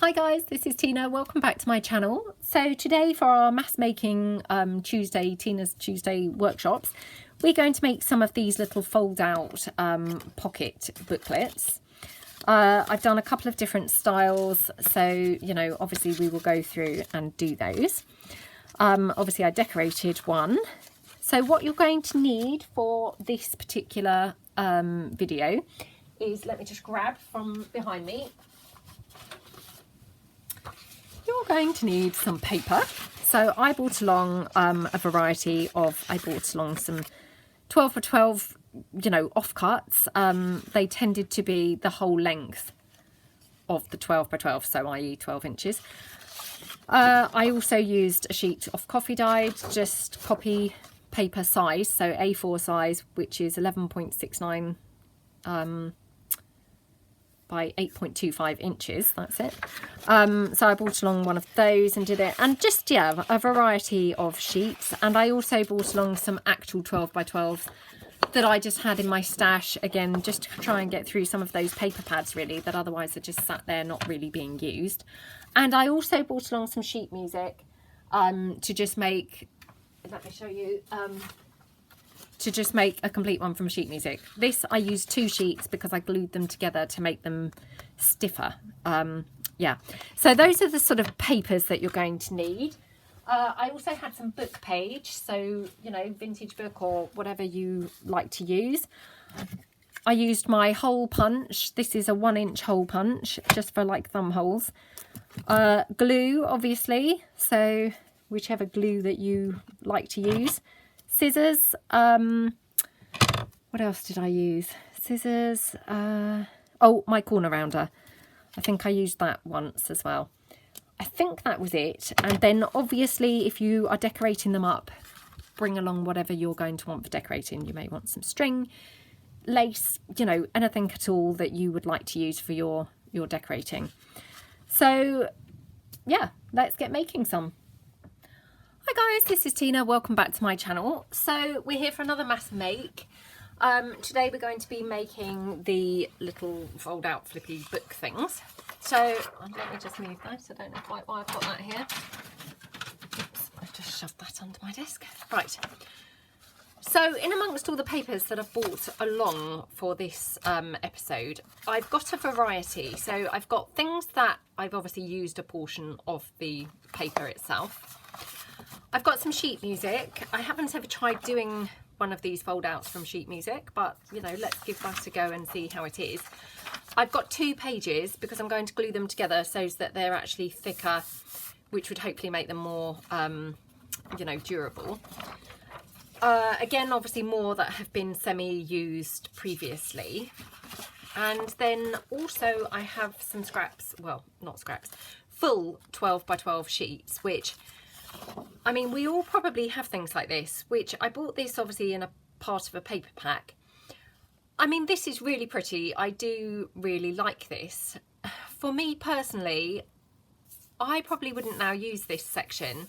Hi guys, this is Tina. Welcome back to my channel. So today for our mass making Tina's Tuesday workshops, we're going to make some of these little fold out pocket booklets. I've done a couple of different styles, so you know, obviously we will go through and do those. Obviously I decorated one. So what you're going to need for this particular video is, let me just grab from behind me. You're going to need some paper. So I brought along a variety of, I brought along some 12 by 12, you know, offcuts. They tended to be the whole length of the 12 by 12, so i.e. 12 inches. I also used a sheet of coffee dyed, just copy paper size, so A4 size, which is 11.69 by 8.25 inches, that's it. So I brought along one of those and did it, and just, yeah, a variety of sheets. And I also brought along some actual 12 by 12 that I just had in my stash, again, just to try and get through some of those paper pads really, that otherwise are just sat there not really being used. And I also brought along some sheet music to just make, let me show you, to just make a complete one from sheet music. This, I used 2 sheets because I glued them together to make them stiffer. Yeah, so those are the sort of papers that you're going to need. I also had some book page, so, you know, vintage book or whatever you like to use. I used my hole punch. This is a 1-inch hole punch, just for like thumb holes. Glue, obviously, so whichever glue that you like to use. Scissors, what else did I use? Scissors, oh, my corner rounder. I think I used that once as well. I think that was it. And then obviously if you are decorating them up, bring along whatever you're going to want for decorating. You may want some string, lace, you know, anything at all that you would like to use for your decorating. So yeah, let's get making some. Hi guys, this is Tina. Welcome back to my channel. So we're here for another mass make. Today we're going to be making the little fold out flippy book things. So let me just move that. I don't know quite why I've got that here. Oops, I've just shoved that under my desk. Right. So in amongst all the papers that I've bought along for this episode, I've got a variety. So I've got things that I've obviously used a portion of the paper itself. I've got some sheet music. I haven't ever tried doing one of these fold outs from sheet music, but you know, let's give that a go and see how it is. I've got 2 pages because I'm going to glue them together so that they're actually thicker, which would hopefully make them more, you know, durable. Again, obviously more that have been semi-used previously. And then also I have some scraps, well, not scraps, full 12 by 12 sheets, which, I mean, we all probably have things like this, which I bought this obviously in a part of a paper pack. I mean, this is really pretty. I do really like this. For me personally, I probably wouldn't now use this section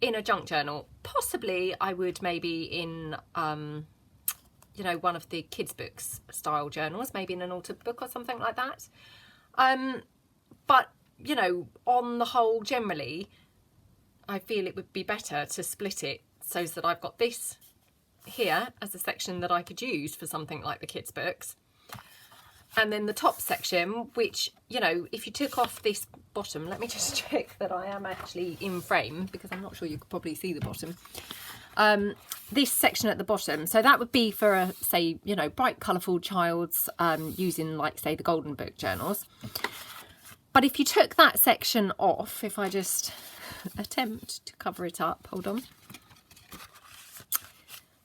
in a junk journal. Possibly I would maybe in, you know, one of the kids' books style journals, maybe in an autumn book or something like that. But, you know, on the whole, generally, I feel it would be better to split it so that I've got this here as a section that I could use for something like the kids' books. And then the top section, which, you know, if you took off this bottom, let me just check that I am actually in frame because I'm not sure you could probably see the bottom. This section at the bottom, so that would be for a, say, you know, bright colourful child's using, like, say, the golden book journals. But if you took that section off, if I just attempt to cover it up, hold on.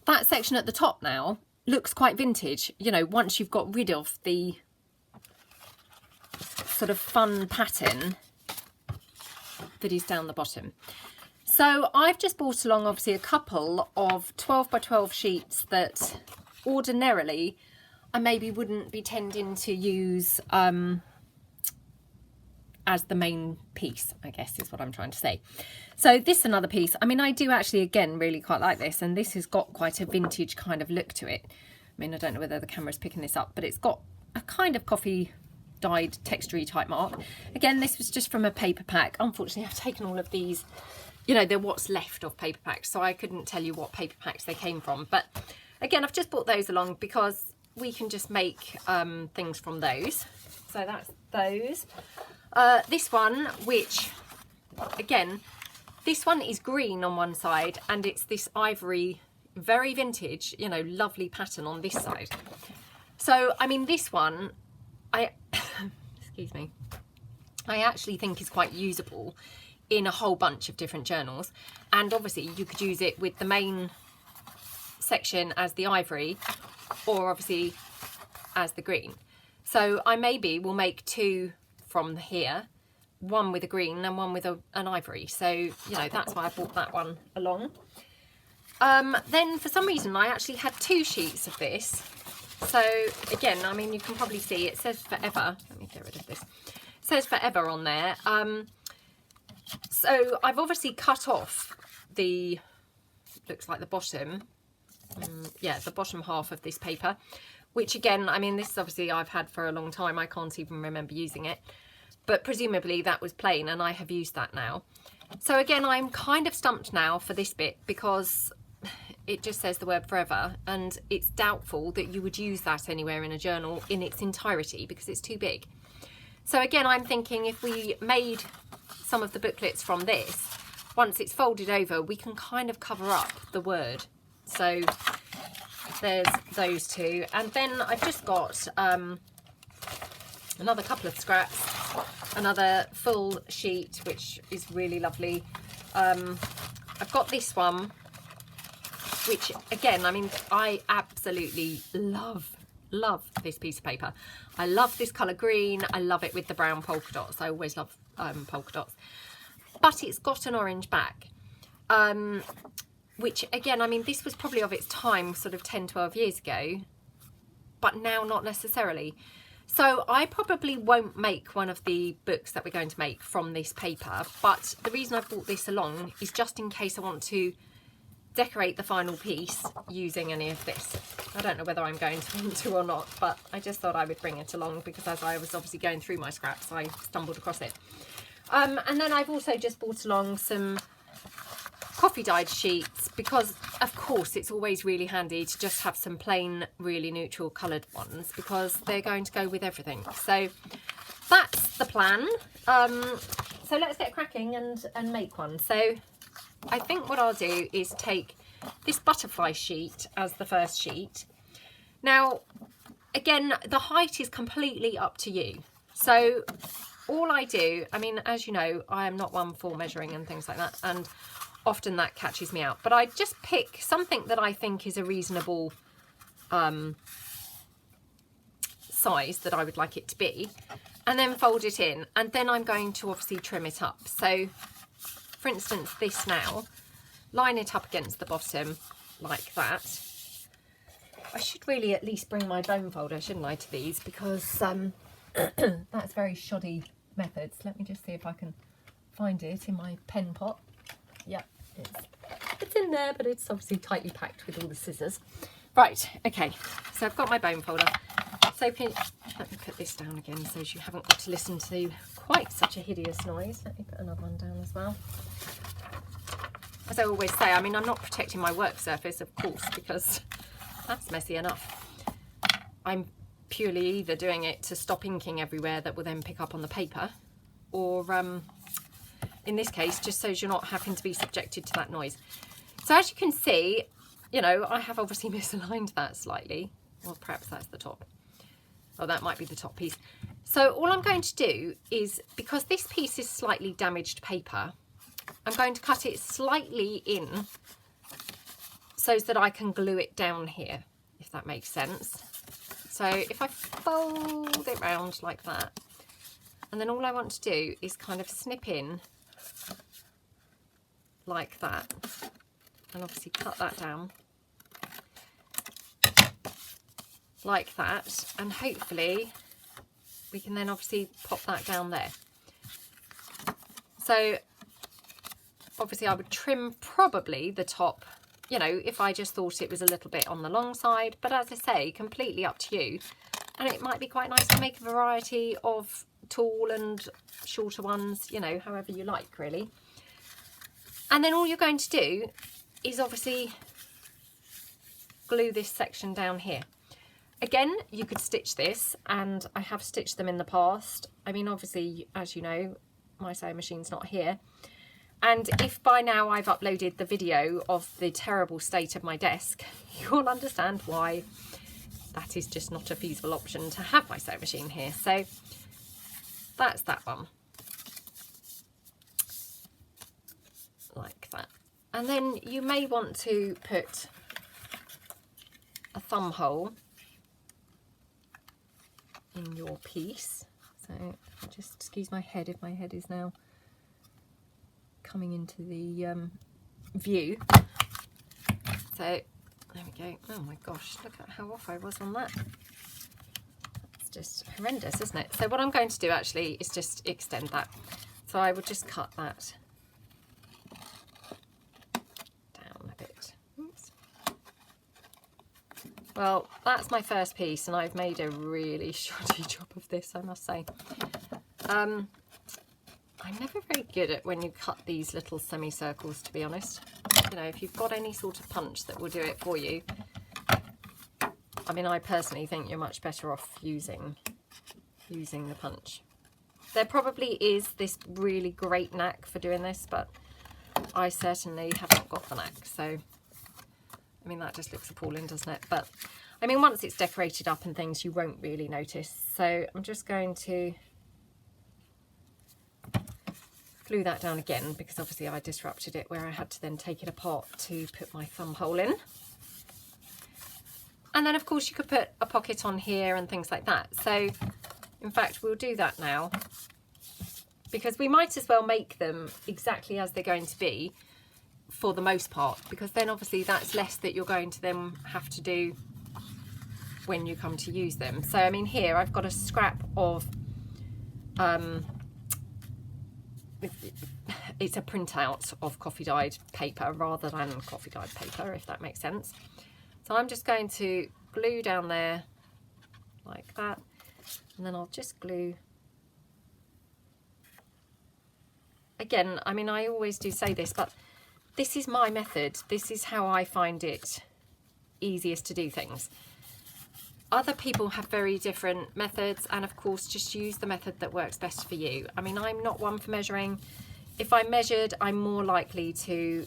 That section at the top now looks quite vintage, you know, once you've got rid of the sort of fun pattern that is down the bottom. So I've just brought along obviously a couple of 12 by 12 sheets that ordinarily I maybe wouldn't be tending to use as the main piece, I guess is what I'm trying to say. So this is another piece. I mean, I do actually, again, really quite like this, and this has got quite a vintage kind of look to it. I mean, I don't know whether the camera's picking this up, but it's got a kind of coffee dyed textury type mark. Again, this was just from a paper pack. Unfortunately, I've taken all of these, you know, they're what's left of paper packs, so I couldn't tell you what paper packs they came from. But again, I've just brought those along because we can just make things from those. So that's those. This one, which again, this one is green on one side and it's this ivory, very vintage, you know, lovely pattern on this side. So, I mean, this one, excuse me, I actually think is quite usable in a whole bunch of different journals. And obviously you could use it with the main section as the ivory, or obviously as the green. So I maybe will make two from here, one with a green and one with an ivory. So, you know, that's why I brought that one along. Then for some reason I actually had two sheets of this. So again, I mean, you can probably see it says forever. Let me get rid of this. It says forever on there. So I've obviously cut off the, looks like the bottom, yeah, the bottom half of this paper, which again, I mean, this is obviously I've had for a long time. I can't even remember using it, but presumably that was plain and I have used that now. So again, I'm kind of stumped now for this bit because it just says the word forever and it's doubtful that you would use that anywhere in a journal in its entirety because it's too big. So again, I'm thinking if we made some of the booklets from this, once it's folded over, we can kind of cover up the word. So there's those two. And then I've just got another couple of scraps, another full sheet, which is really lovely. I've got this one, which again, I mean, I absolutely love this piece of paper. I love this colour green. I love it with the brown polka dots. I always love polka dots. But it's got an orange back, which again, I mean, this was probably of its time sort of 10, 12 years ago, but now not necessarily. So I probably won't make one of the books that we're going to make from this paper, but the reason I brought this along is just in case I want to decorate the final piece using any of this. I don't know whether I'm going to want to or not, but I just thought I would bring it along because as I was obviously going through my scraps, I stumbled across it. And then I've also just brought along some coffee dyed sheets because of course it's always really handy to just have some plain, really neutral coloured ones because they're going to go with everything. So that's the plan. So let's get cracking and make one. So I think what I'll do is take this butterfly sheet as the first sheet. Now, again, the height is completely up to you. So all I do, I mean, as you know, I am not one for measuring and things like that, and often that catches me out. But I just pick something that I think is a reasonable size that I would like it to be, and then fold it in. And then I'm going to obviously trim it up. So for instance, this now, line it up against the bottom like that. I should really at least bring my bone folder, shouldn't I, to these, because that's very shoddy methods. Let me just see if I can find it in my pen pot. Yeah, it's in there, but it's obviously tightly packed with all the scissors. Right, okay, so I've got my bone folder. So let me put this down again so you haven't got to listen to quite such a hideous noise. Let me put another one down as well. As I always say, I mean, I'm not protecting my work surface, of course, because that's messy enough. I'm purely either doing it to stop inking everywhere that will then pick up on the paper, or in this case, just so you're not having to be subjected to that noise. So as you can see, you know, I have obviously misaligned that slightly. Well, perhaps that's the top. Oh, that might be the top piece. So all I'm going to do is, because this piece is slightly damaged paper, I'm going to cut it slightly in so that I can glue it down here, if that makes sense. So if I fold it round like that, and then all I want to do is kind of snip in like that, and obviously cut that down like that, and hopefully we can then obviously pop that down there. So obviously I would trim probably the top, you know, if I just thought it was a little bit on the long side, but as I say, completely up to you. And it might be quite nice to make a variety of tall and shorter ones, you know, however you like really. And then all you're going to do is obviously glue this section down here. Again, you could stitch this, and I have stitched them in the past. I mean, obviously, as you know, my sewing machine's not here. And if by now I've uploaded the video of the terrible state of my desk, you'll understand why that is just not a feasible option to have my sewing machine here. So that's that one. Like that. And then you may want to put a thumb hole in your piece. So I'll just excuse my head if my head is now coming into the view. So there we go. Oh my gosh, look at how off I was on that. It's just horrendous, isn't it? So what I'm going to do actually is just extend that. So I would just cut that down a bit. Oops. Well, that's my first piece, and I've made a really shoddy job of this, I must say. I'm never very good at when you cut these little semicircles, to be honest. You know, if you've got any sort of punch that will do it for you. I mean, I personally think you're much better off using the punch. There probably is this really great knack for doing this, but I certainly haven't got the knack. So, I mean, that just looks appalling, doesn't it? But, I mean, once it's decorated up and things, you won't really notice. So, I'm just going to glue that down again, because obviously I disrupted it where I had to then take it apart to put my thumb hole in. And then of course you could put a pocket on here and things like that. So in fact we'll do that now, because we might as well make them exactly as they're going to be for the most part, because then obviously that's less that you're going to then have to do when you come to use them. So I mean, here I've got a scrap of it's a printout of coffee dyed paper rather than coffee dyed paper, if that makes sense. So I'm just going to glue down there like that, and then I'll just glue again. I mean, I always do say this, but this is my method. This is how I find it easiest to do things. Other people have very different methods, and of course just use the method that works best for you. I mean, I'm not one for measuring. If I measured, I'm more likely to,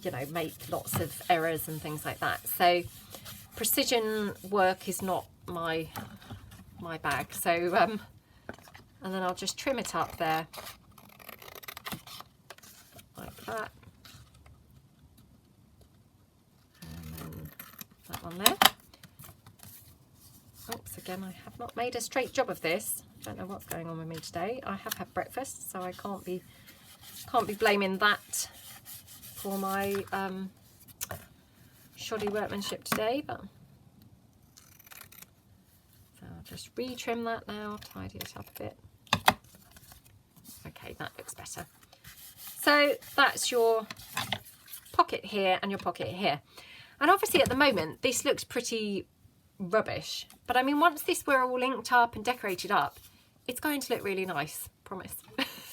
you know, make lots of errors and things like that. So precision work is not my bag. So and then I'll just trim it up there like that, and then that one there. Oops, again, I have not made a straight job of this. Don't know what's going on with me today. I have had breakfast, so I can't be blaming that for my shoddy workmanship today. But so I'll just retrim that now, tidy it up a bit. Okay, that looks better. So that's your pocket here and your pocket here. And obviously at the moment this looks pretty rubbish, but I mean, once this were all inked up and decorated up, it's going to look really nice, promise.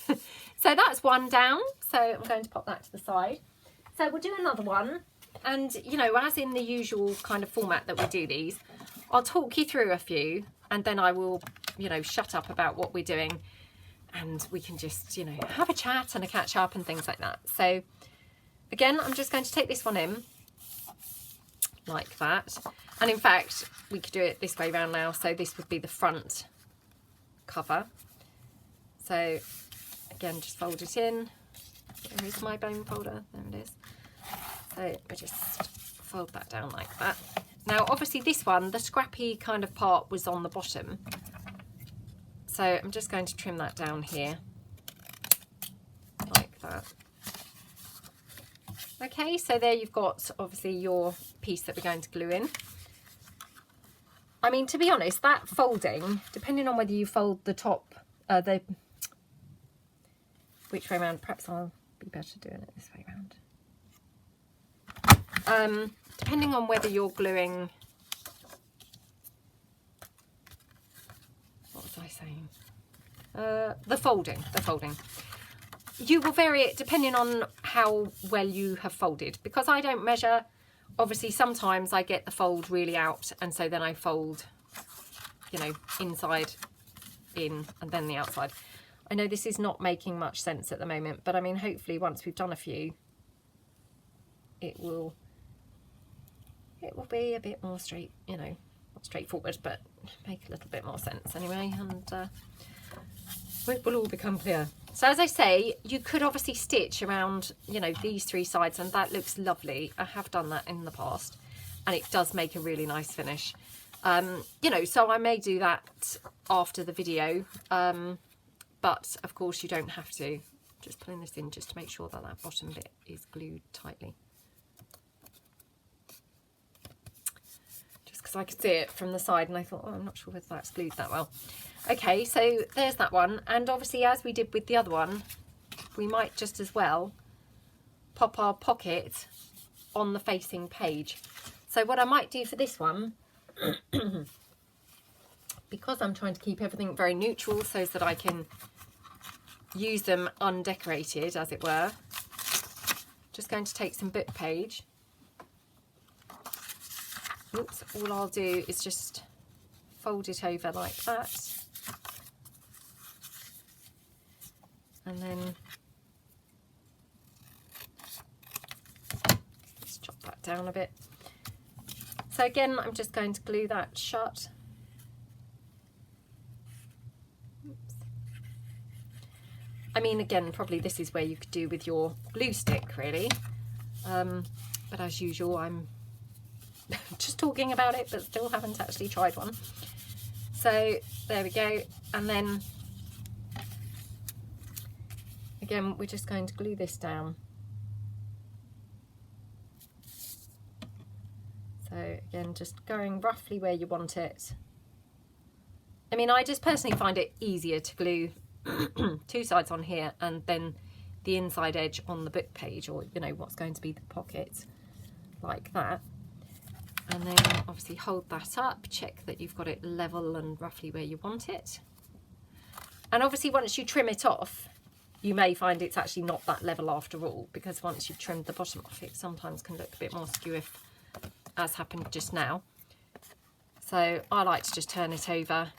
So that's one down, so I'm going to pop that to the side. So we'll do another one, and you know, as in the usual kind of format that we do these, I'll talk you through a few, and then I will, you know, shut up about what we're doing, and we can just, you know, have a chat and a catch up and things like that. So again, I'm just going to take this one in like that. And in fact, we could do it this way around now. So this would be the front cover. So again, just fold it in. There is my bone folder. There it is. So we just fold that down like that. Now, obviously this one, the scrappy kind of part was on the bottom. So I'm just going to trim that down here like that. Okay, so there you've got obviously your piece that we're going to glue in. I mean, to be honest, that folding, depending on whether you fold the top, which way around, perhaps I'll be better doing it this way around. Depending on whether you're gluing saying? The folding. You will vary it depending on how well you have folded. Because I don't measure, obviously sometimes I get the fold really out, and so then I fold, you know, inside in and then the outside. I know this is not making much sense at the moment, but I mean, hopefully once we've done a few, it will be a bit more straight, you know, not straightforward, but make a little bit more sense anyway, and it will all become clear. So as I say, you could obviously stitch around, you know, these three sides, and that looks lovely. I have done that in the past, and it does make a really nice finish. You know, so I may do that after the video, but of course you don't have to. Just pulling this in just to make sure that that bottom bit is glued tightly. Just because I could see it from the side, and I thought, oh, I'm not sure whether that's glued that well. Okay, so there's that one, and obviously as we did with the other one, we might just as well pop our pocket on the facing page. So what I might do for this one, because I'm trying to keep everything very neutral so that I can use them undecorated, as it were, just going to take some book page. Oops, all I'll do is just fold it over like that. And then let's chop that down a bit. So again, I'm just going to glue that shut. Oops. I mean, again, probably this is where you could do with your glue stick, really. But as usual, I'm just talking about it, but still haven't actually tried one. So there we go. And then again, we're just going to glue this down. So again, just going roughly where you want it. I mean, I just personally find it easier to glue two sides on here and then the inside edge on the book page, or, you know, what's going to be the pocket, like that. And then obviously hold that up, check that you've got it level and roughly where you want it. And obviously once you trim it off, you may find it's actually not that level after all, because once you've trimmed the bottom off, it sometimes can look a bit more skew, as happened just now. So I like to just turn it over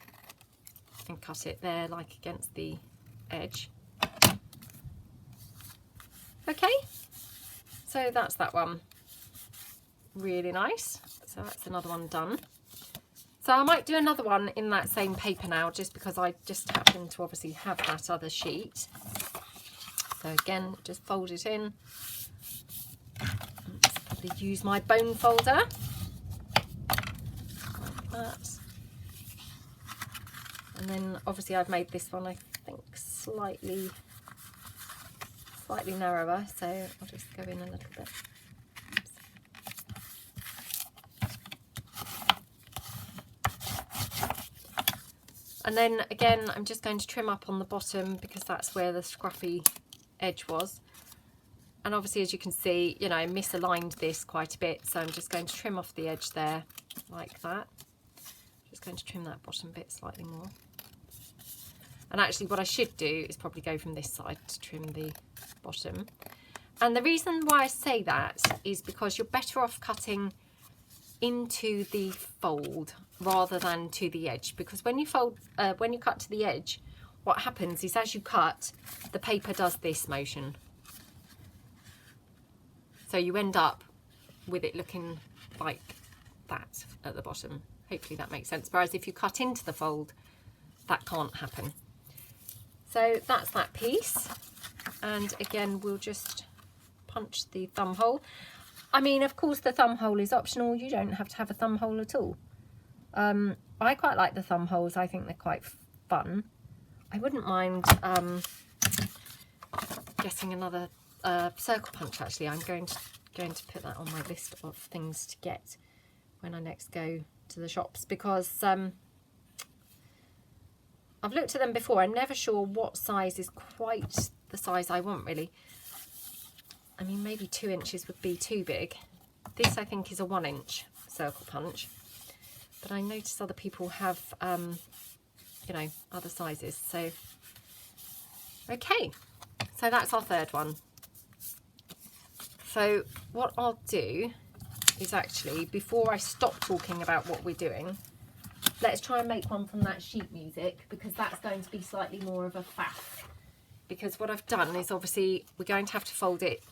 and cut it there, like against the edge. Okay, so that's that one. Really nice. So that's another one done. So I might do another one in that same paper now, just because I just happen to obviously have that other sheet. So again, just fold it in. Let's probably use my bone folder, like that. And then obviously I've made this one, I think, slightly narrower, so I'll just go in a little bit. And then again, I'm just going to trim up on the bottom because that's where the scruffy edge was. And obviously, as you can see, you know, I misaligned this quite a bit, so I'm just going to trim off the edge there like that. Just going to trim that bottom bit slightly more. And actually what I should do is probably go from this side to trim the bottom. And the reason why I say that is because you're better off cutting into the fold rather than to the edge, because when you cut to the edge, what happens is as you cut, the paper does this motion. So you end up with it looking like that at the bottom. Hopefully that makes sense. Whereas if you cut into the fold, that can't happen. So that's that piece. And again, we'll just punch the thumb hole. I mean, of course, the thumb hole is optional. You don't have to have a thumb hole at all. I quite like the thumb holes. I think they're quite fun. I wouldn't mind getting another circle punch, actually. I'm going to put that on my list of things to get when I next go to the shops, because I've looked at them before. I'm never sure what size is quite the size I want, really. I mean, maybe 2 inches would be too big. This, I think, is a 1 inch circle punch. But I notice other people have you know, other sizes. So, okay, so that's our third one. So what I'll do is actually, before I stop talking about what we're doing, let's try and make one from that sheet music, because that's going to be slightly more of a faff. Because what I've done is, obviously we're going to have to fold it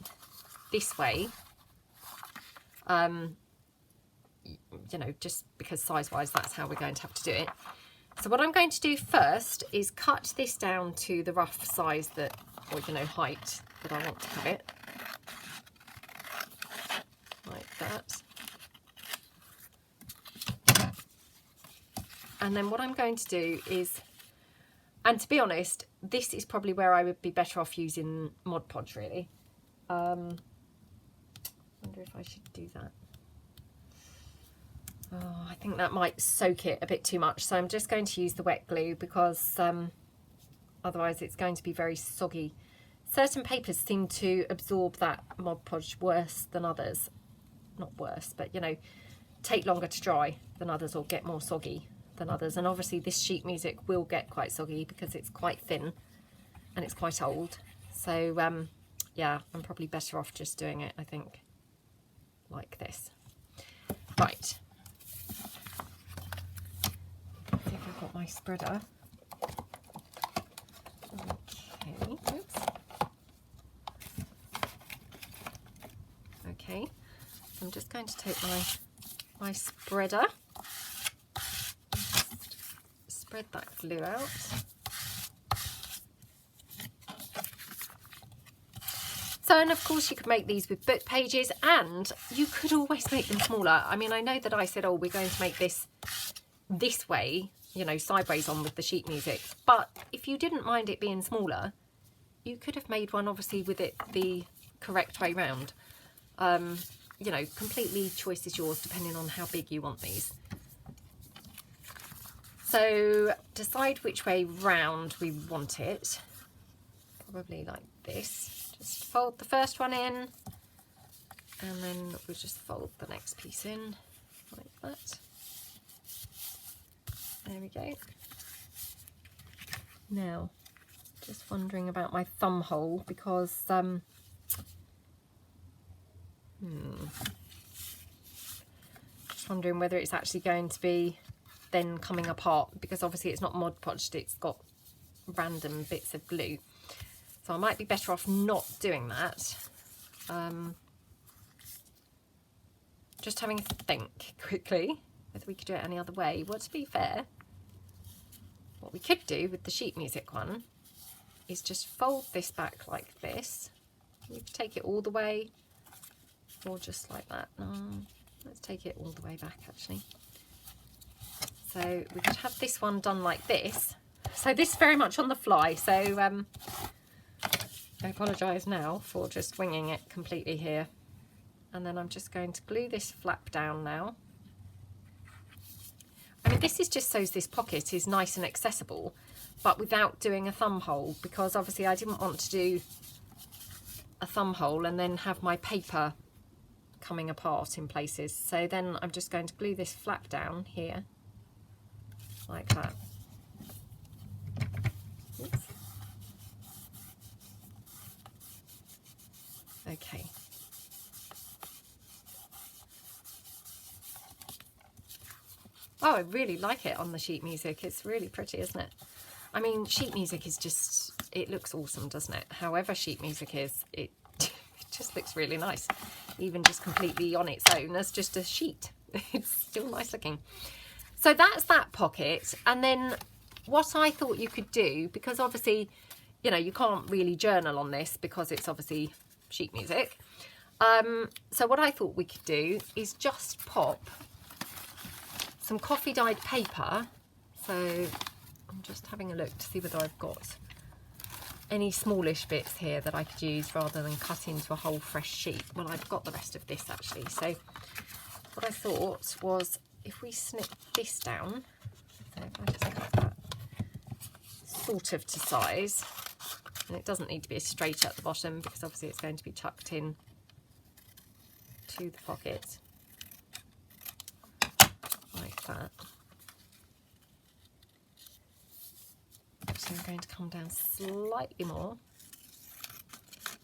this way, you know, just because size wise that's how we're going to have to do it. So what I'm going to do first is cut this down to the rough size that, or you know, height that I want to have it, like that. And then what I'm going to do is, and to be honest, this is probably where I would be better off using Mod Podge, really. Wonder if I should do that. Oh, I think that might soak it a bit too much. So I'm just going to use the wet glue, because otherwise it's going to be very soggy. Certain papers seem to absorb that Mod Podge worse than others. Not worse, but you know, take longer to dry than others, or get more soggy than others. And obviously this sheet music will get quite soggy because it's quite thin and it's quite old. So yeah, I'm probably better off just doing it, I think, like this. Right. I think I've got my spreader. Okay, oops. Okay, so I'm just going to take my spreader, spread that glue out. So, and of course you could make these with book pages, and you could always make them smaller. I mean, I know that I said, oh, we're going to make this way, you know, sideways on with the sheet music, but if you didn't mind it being smaller, you could have made one obviously with it the correct way round. You know, completely choice is yours depending on how big you want these. So decide which way round we want it. Probably like this. Just fold the first one in, and then we'll just fold the next piece in like that. There we go. Now, just wondering about my thumb hole, because just wondering whether it's actually going to be then coming apart, because obviously it's not Mod Podged, it's got random bits of glue. So I might be better off not doing that. Just having a think quickly whether we could do it any other way. Well, to be fair, what we could do with the sheet music one is just fold this back like this. You could take it all the way, or just like that. Let's take it all the way back, actually. So we could have this one done like this. So this is very much on the fly, so I apologise now for just winging it completely here. And then I'm just going to glue this flap down now. I mean, this is just so this pocket is nice and accessible, but without doing a thumb hole, because obviously I didn't want to do a thumb hole and then have my paper coming apart in places. So then I'm just going to glue this flap down here like that. Oops. Okay. Oh, I really like it on the sheet music. It's really pretty, isn't it? I mean, sheet music is just, it looks awesome, doesn't it? However sheet music is, it just looks really nice. Even just completely on its own as just a sheet. It's still nice looking. So that's that pocket. And then what I thought you could do, because obviously, you know, you can't really journal on this because it's obviously sheet music. So what I thought we could do is just pop some coffee dyed paper. So I'm just having a look to see whether I've got any smallish bits here that I could use rather than cut into a whole fresh sheet. Well, I've got the rest of this actually. So what I thought was, if we snip this down, so if I just cut that sort of to size, and it doesn't need to be straight at the bottom because obviously it's going to be tucked in to the pocket like that. Actually, I'm going to come down slightly more,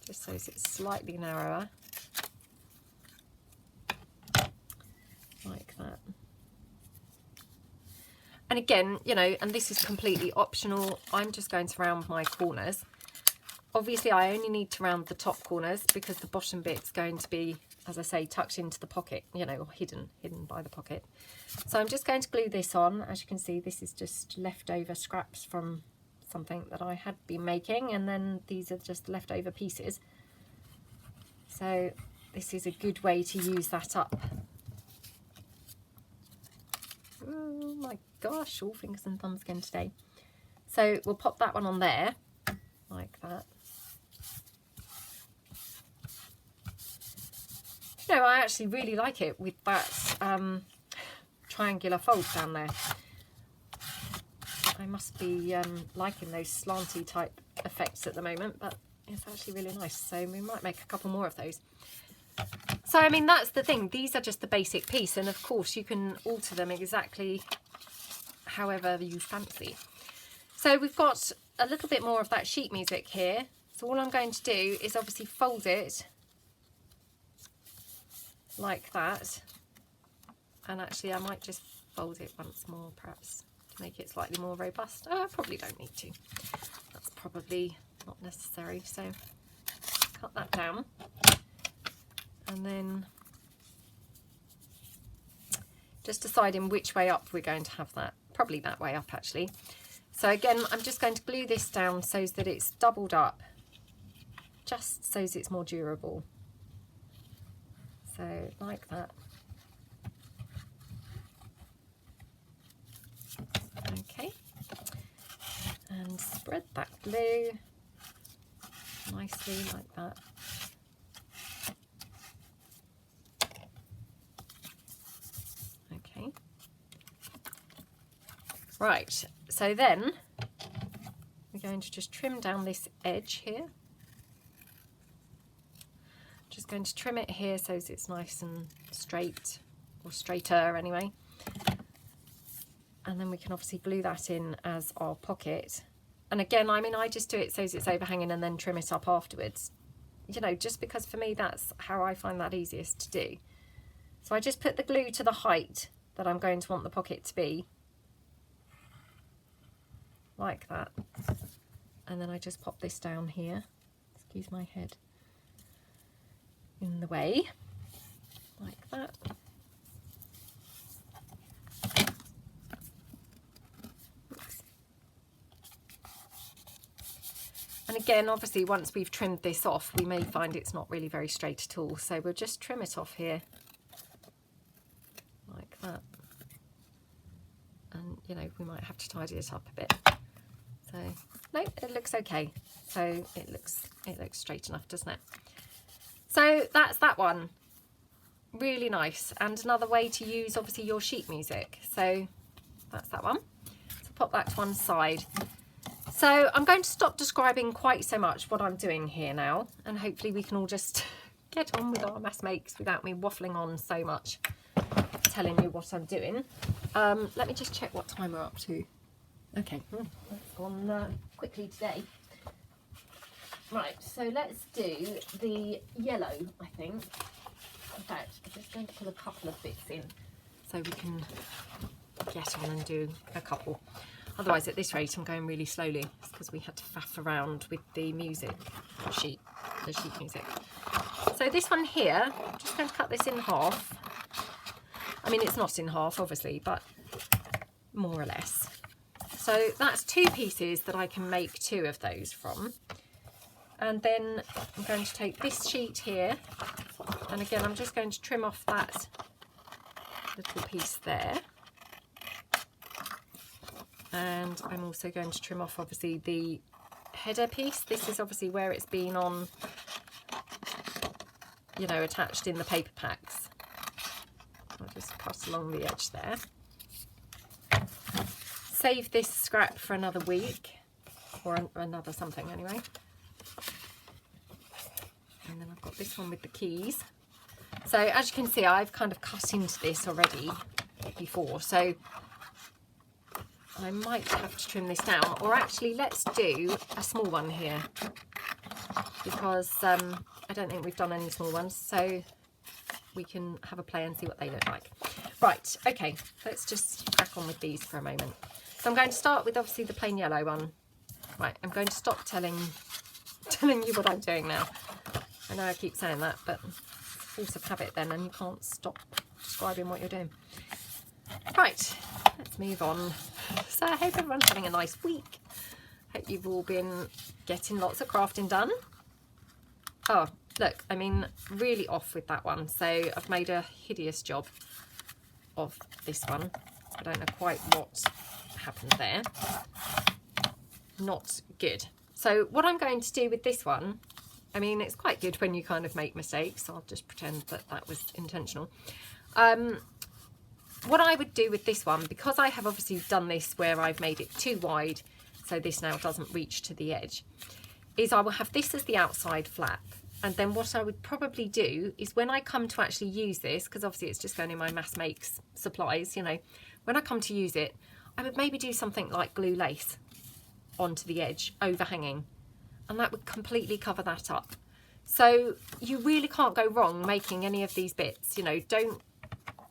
just so it's slightly narrower, like that. And again, you know, and this is completely optional, I'm just going to round my corners. Obviously, I only need to round the top corners because the bottom bit's going to be, as I say, tucked into the pocket, you know, or hidden by the pocket. So I'm just going to glue this on. As you can see, this is just leftover scraps from something that I had been making, and then these are just leftover pieces. So this is a good way to use that up. Oh my gosh, all fingers and thumbs again today. So we'll pop that one on there, like that. You know, I actually really like it with that triangular fold down there. I must be liking those slanty type effects at the moment, but it's actually really nice. So we might make a couple more of those. So, I mean, that's the thing. These are just the basic piece. And of course, you can alter them exactly however you fancy. So we've got a little bit more of that sheet music here. So all I'm going to do is obviously fold it like that. And actually, I might just fold it once more, perhaps, to make it slightly more robust. Oh, I probably don't need to. That's probably not necessary. So cut that down. And then just deciding which way up we're going to have that. Probably that way up, actually. So again, I'm just going to glue this down so that it's doubled up, just so that it's more durable. So like that. Okay. And spread that glue nicely like that. Okay. Right, so then we're going to just trim down this edge here. Just going to trim it here so it's nice and straight, or straighter anyway. And then we can obviously glue that in as our pocket. And again, I mean, I just do it so it's overhanging and then trim it up afterwards. You know, just because for me that's how I find that easiest to do. So I just put the glue to the height that I'm going to want the pocket to be. Like that. And then I just pop this down here. Excuse my head in the way. Like that. Oops. And again, obviously, once we've trimmed this off, we may find it's not really very straight at all. So we'll just trim it off here. Like that. And, you know, we might have to tidy it up a bit. So, no, it looks okay. So it looks straight enough, doesn't it? So that's that one. Really nice. And another way to use, obviously, your sheet music. So that's that one. So pop that to one side. So I'm going to stop describing quite so much what I'm doing here now. And hopefully we can all just get on with our mass makes without me waffling on so much, telling you what I'm doing. Let me just check what time we're up to. Okay, that's gone quickly today. Right, so let's do the yellow, I think. In fact, I'm just going to put a couple of bits in so we can get on and do a couple. Otherwise, at this rate, I'm going really slowly. It's because we had to faff around with the music sheet, the sheet music. So this one here, I'm just going to cut this in half. I mean, it's not in half, obviously, but more or less. So that's two pieces that I can make two of those from. And then I'm going to take this sheet here, and again I'm just going to trim off that little piece there. And I'm also going to trim off obviously the header piece. This is obviously where it's been on, you know, attached in the paper packs. I'll just cut along the edge there. Save this scrap for another week, or another something anyway. And then I've got this one with the keys. So as you can see, I've kind of cut into this already before. So I might have to trim this down, or actually let's do a small one here, because I don't think we've done any small ones, so we can have a play and see what they look like. Right, okay, let's just crack on with these for a moment. So I'm going to start with obviously the plain yellow one. Right, I'm going to stop telling you what I'm doing now. I know I keep saying that, but force of habit then, and you can't stop describing what you're doing. Right, let's move on. So I hope everyone's having a nice week. Hope you've all been getting lots of crafting done. Oh, look, I mean, really off with that one. So I've made a hideous job of this one. I don't know quite what happened there. Not good. So what I'm going to do with this one, I mean, it's quite good when you kind of make mistakes. I'll just pretend that that was intentional. What I would do with this one, because I have obviously done this where I've made it too wide, so this now doesn't reach to the edge, is I will have this as the outside flap. And then what I would probably do is when I come to actually use this, because obviously it's just going in my Mass Makes supplies, you know, when I come to use it, I would maybe do something like glue lace onto the edge, overhanging, and that would completely cover that up. So you really can't go wrong making any of these bits. You know, don't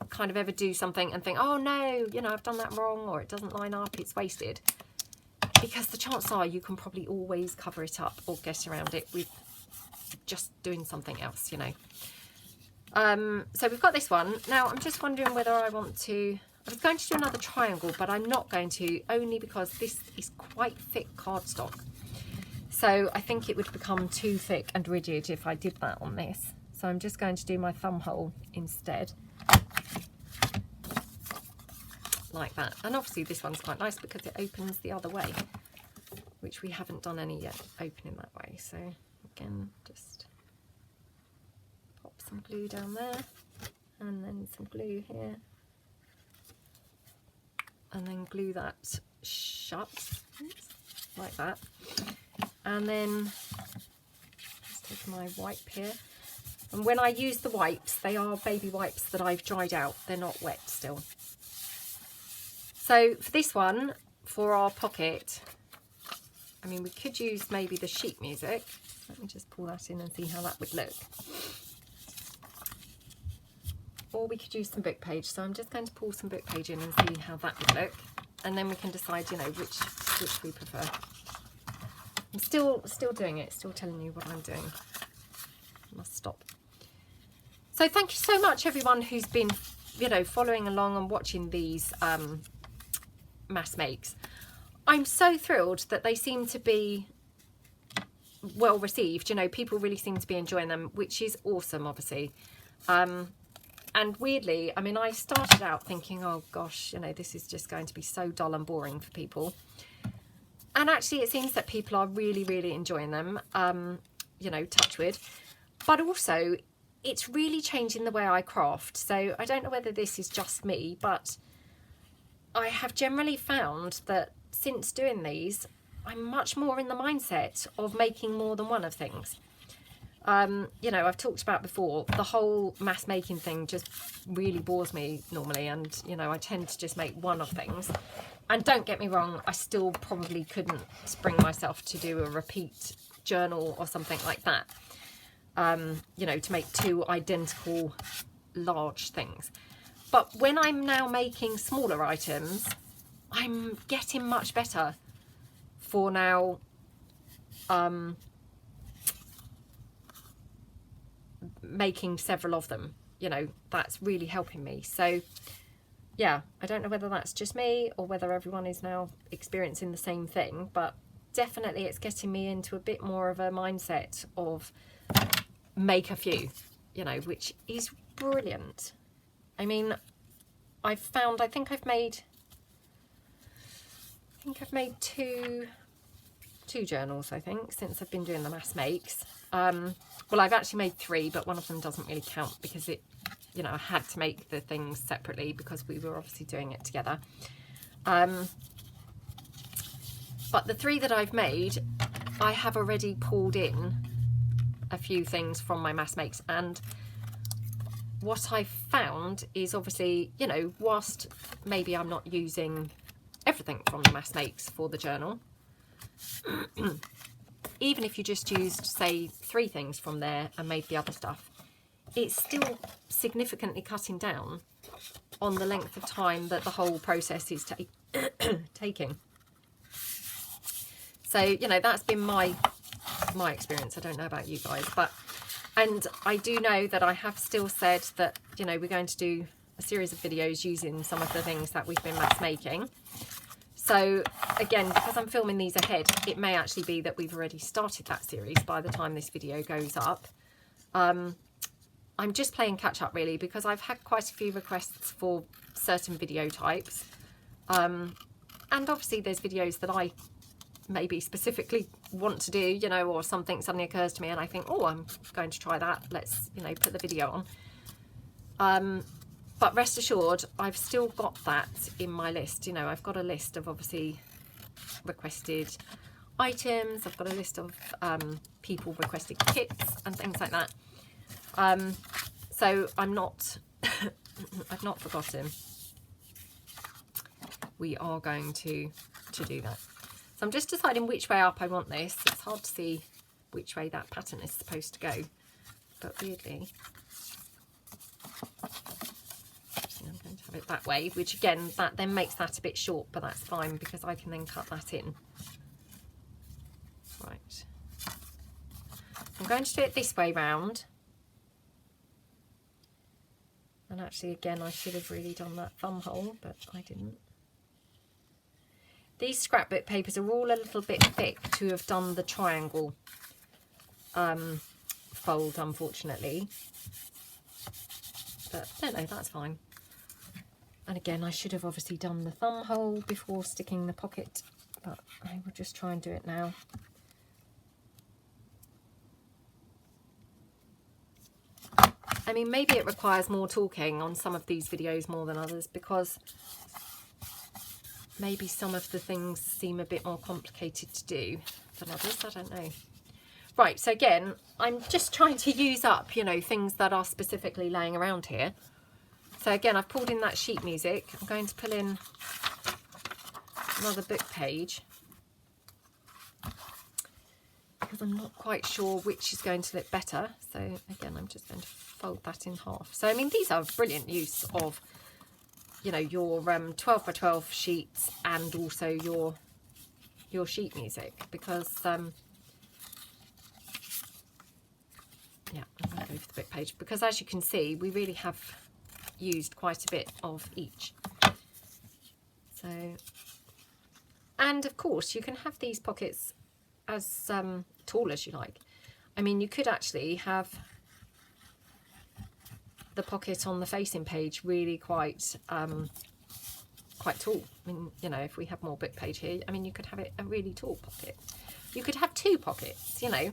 kind of ever do something and think, oh no, you know, I've done that wrong, or it doesn't line up, it's wasted. Because the chances are you can probably always cover it up or get around it with just doing something else, you know. So we've got this one. Now I'm just wondering whether I want to, I was going to do another triangle, but I'm not going to, only because this is quite thick cardstock. So I think it would become too thick and rigid if I did that on this. So I'm just going to do my thumb hole instead. Like that. And obviously this one's quite nice because it opens the other way, which we haven't done any yet opening that way. So again, just pop some glue down there, and then some glue here, and then glue that shut like that. And then let's take my wipe here, and when I use the wipes, they are baby wipes that I've dried out, they're not wet still. So for this one, for our pocket, I mean, we could use maybe the sheet music. Let me just pull that in and see how that would look. Or we could use some book page. So I'm just going to pull some book page in and see how that would look. And then we can decide, you know, which we prefer. I'm still doing it, still telling you what I'm doing. I must stop. So thank you so much, everyone who's been, you know, following along and watching these Mass Makes. I'm so thrilled that they seem to be well received. You know, people really seem to be enjoying them, which is awesome, obviously. And weirdly, I mean, I started out thinking, oh gosh, you know, this is just going to be so dull and boring for people. And actually it seems that people are really, really enjoying them, you know, touch wood. But also it's really changing the way I craft. So I don't know whether this is just me, but I have generally found that since doing these, I'm much more in the mindset of making more than one of things. You know, I've talked about before, the whole mass making thing just really bores me normally, and you know, I tend to just make one of things. And don't get me wrong, I still probably couldn't bring myself to do a repeat journal or something like that, you know, to make two identical large things. But when I'm now making smaller items, I'm getting much better for now making several of them. You know, that's really helping me. So yeah, I don't know whether that's just me or whether everyone is now experiencing the same thing, but definitely it's getting me into a bit more of a mindset of make a few, you know, which is brilliant. I mean, I've found, I think I've made two journals, I think, since I've been doing the Mass Makes. Well, I've actually made 3, but one of them doesn't really count because it, you know, I had to make the things separately because we were obviously doing it together. But the 3 that I've made, I have already pulled in a few things from my Mass Makes, and what I've found is obviously, you know, whilst maybe I'm not using everything from the mass makes for the journal. Even if you just used, say, 3 things from there and made the other stuff, it's still significantly cutting down on the length of time that the whole process is taking. So, you know, that's been my experience. I don't know about you guys, and I do know that I have still said that, you know, we're going to do a series of videos using some of the things that we've been mass making. So again, because I'm filming these ahead, it may actually be that we've already started that series by the time this video goes up. I'm just playing catch up really, because I've had quite a few requests for certain video types. And obviously there's videos that I maybe specifically want to do, you know, or something suddenly occurs to me and I think, oh, I'm going to try that. Let's, you know, put the video on. But rest assured, I've still got that in my list. You know, I've got a list of obviously requested items. I've got a list of people requested kits and things like that. So I'm not, I've not forgotten. We are going to do that. So I'm just deciding which way up I want this. It's hard to see which way that pattern is supposed to go, but weirdly, I'm going to have it that way, which again, that then makes that a bit short, but that's fine because I can then cut that in. Right. I'm going to do it this way round. And actually, again, I should have really done that thumb hole, but I didn't. These scrapbook papers are all a little bit thick to have done the triangle fold, unfortunately. But no, that's fine. And again, I should have obviously done the thumb hole before sticking the pocket, but I will just try and do it now. I mean, maybe it requires more talking on some of these videos more than others, because maybe some of the things seem a bit more complicated to do than others. I don't know. Right, so again, I'm just trying to use up, you know, things that are specifically laying around here. So again, I've pulled in that sheet music. I'm going to pull in another book page because I'm not quite sure which is going to look better. So again, I'm just going to fold that in half. So I mean, these are brilliant use of, you know, your 12 by 12 sheets and also your sheet music, because yeah, I'm going to go for the book page, because as you can see, we really have used quite a bit of each. So, and of course you can have these pockets as tall as you like. I mean, you could actually have the pocket on the facing page really quite tall. I mean, you know, if we have more book page here, I mean, you could have it a really tall pocket. You could have 2 pockets, you know,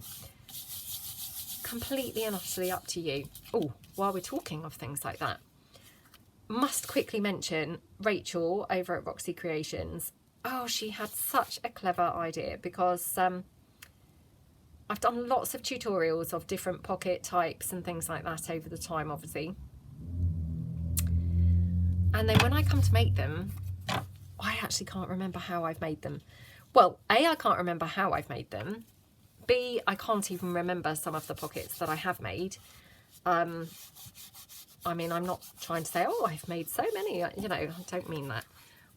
completely and utterly up to you. Oh, while we're talking of things like that, must quickly mention Rachel over at Roxy Creations. Oh, she had such a clever idea, because I've done lots of tutorials of different pocket types and things like that over the time, obviously. And then when I come to make them, I actually can't remember how I've made them. Well, A, I can't remember how I've made them. B, I can't even remember some of the pockets that I have made. I mean, I'm not trying to say, oh, I've made so many, you know, I don't mean that.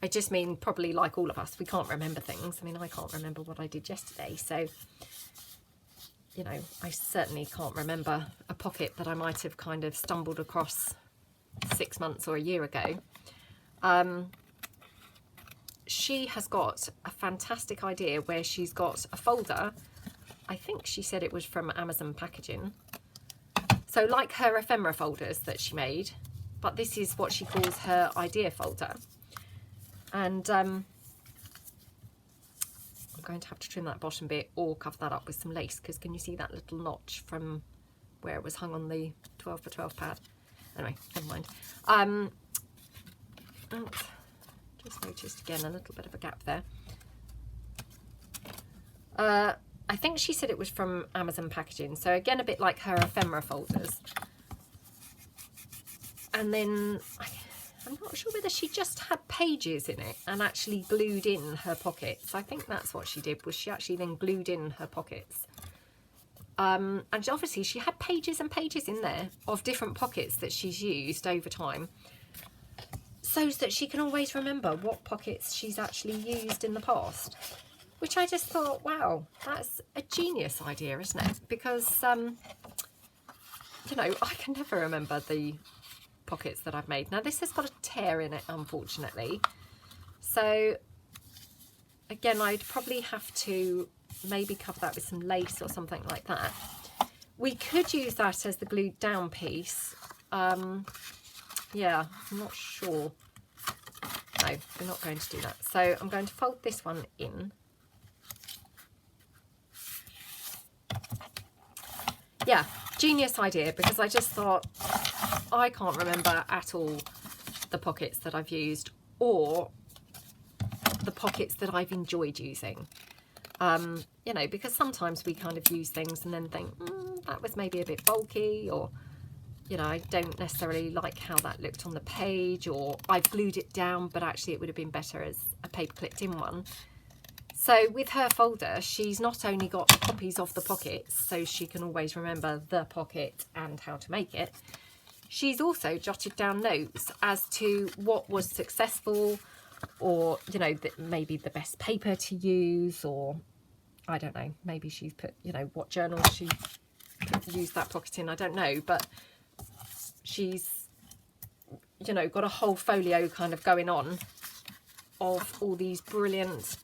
I just mean, probably like all of us, we can't remember things. I mean, I can't remember what I did yesterday, so, you know, I certainly can't remember a pocket that I might have kind of stumbled across 6 months or a year ago. She has got a fantastic idea where she's got a folder. I think she said it was from Amazon packaging. So like her ephemera folders that she made, but this is what she calls her idea folder. And I'm going to have to trim that bottom bit or cover that up with some lace, because can you see that little notch from where it was hung on the 12 by 12 pad? Anyway, never mind. Oops, just noticed again a little bit of a gap there. I think she said it was from Amazon packaging. So again, a bit like her ephemera folders. And then I'm not sure whether she just had pages in it and actually glued in her pockets. I think that's what she did, was she actually then glued in her pockets. And obviously she had pages and pages in there of different pockets that she's used over time, so that she can always remember what pockets she's actually used in the past. Which I just thought, wow, that's a genius idea, isn't it? Because, you know, I can never remember the pockets that I've made. Now this has got a tear in it, unfortunately, so again I'd probably have to maybe cover that with some lace or something like that. We could use that as the glued down piece. Yeah, I'm not sure. No, we're not going to do that. So I'm going to fold this one in. Yeah, genius idea, because I just thought, I can't remember at all the pockets that I've used, or the pockets that I've enjoyed using. You know, because sometimes we kind of use things and then think, that was maybe a bit bulky, or, you know, I don't necessarily like how that looked on the page, or I've glued it down, but actually it would have been better as a paper clipped in one. So with her folder, she's not only got copies of the pockets, so she can always remember the pocket and how to make it, she's also jotted down notes as to what was successful, or, you know, maybe the best paper to use, or I don't know, maybe she's put, you know, what journal she used that pocket in, I don't know, but she's, you know, got a whole folio kind of going on of all these brilliant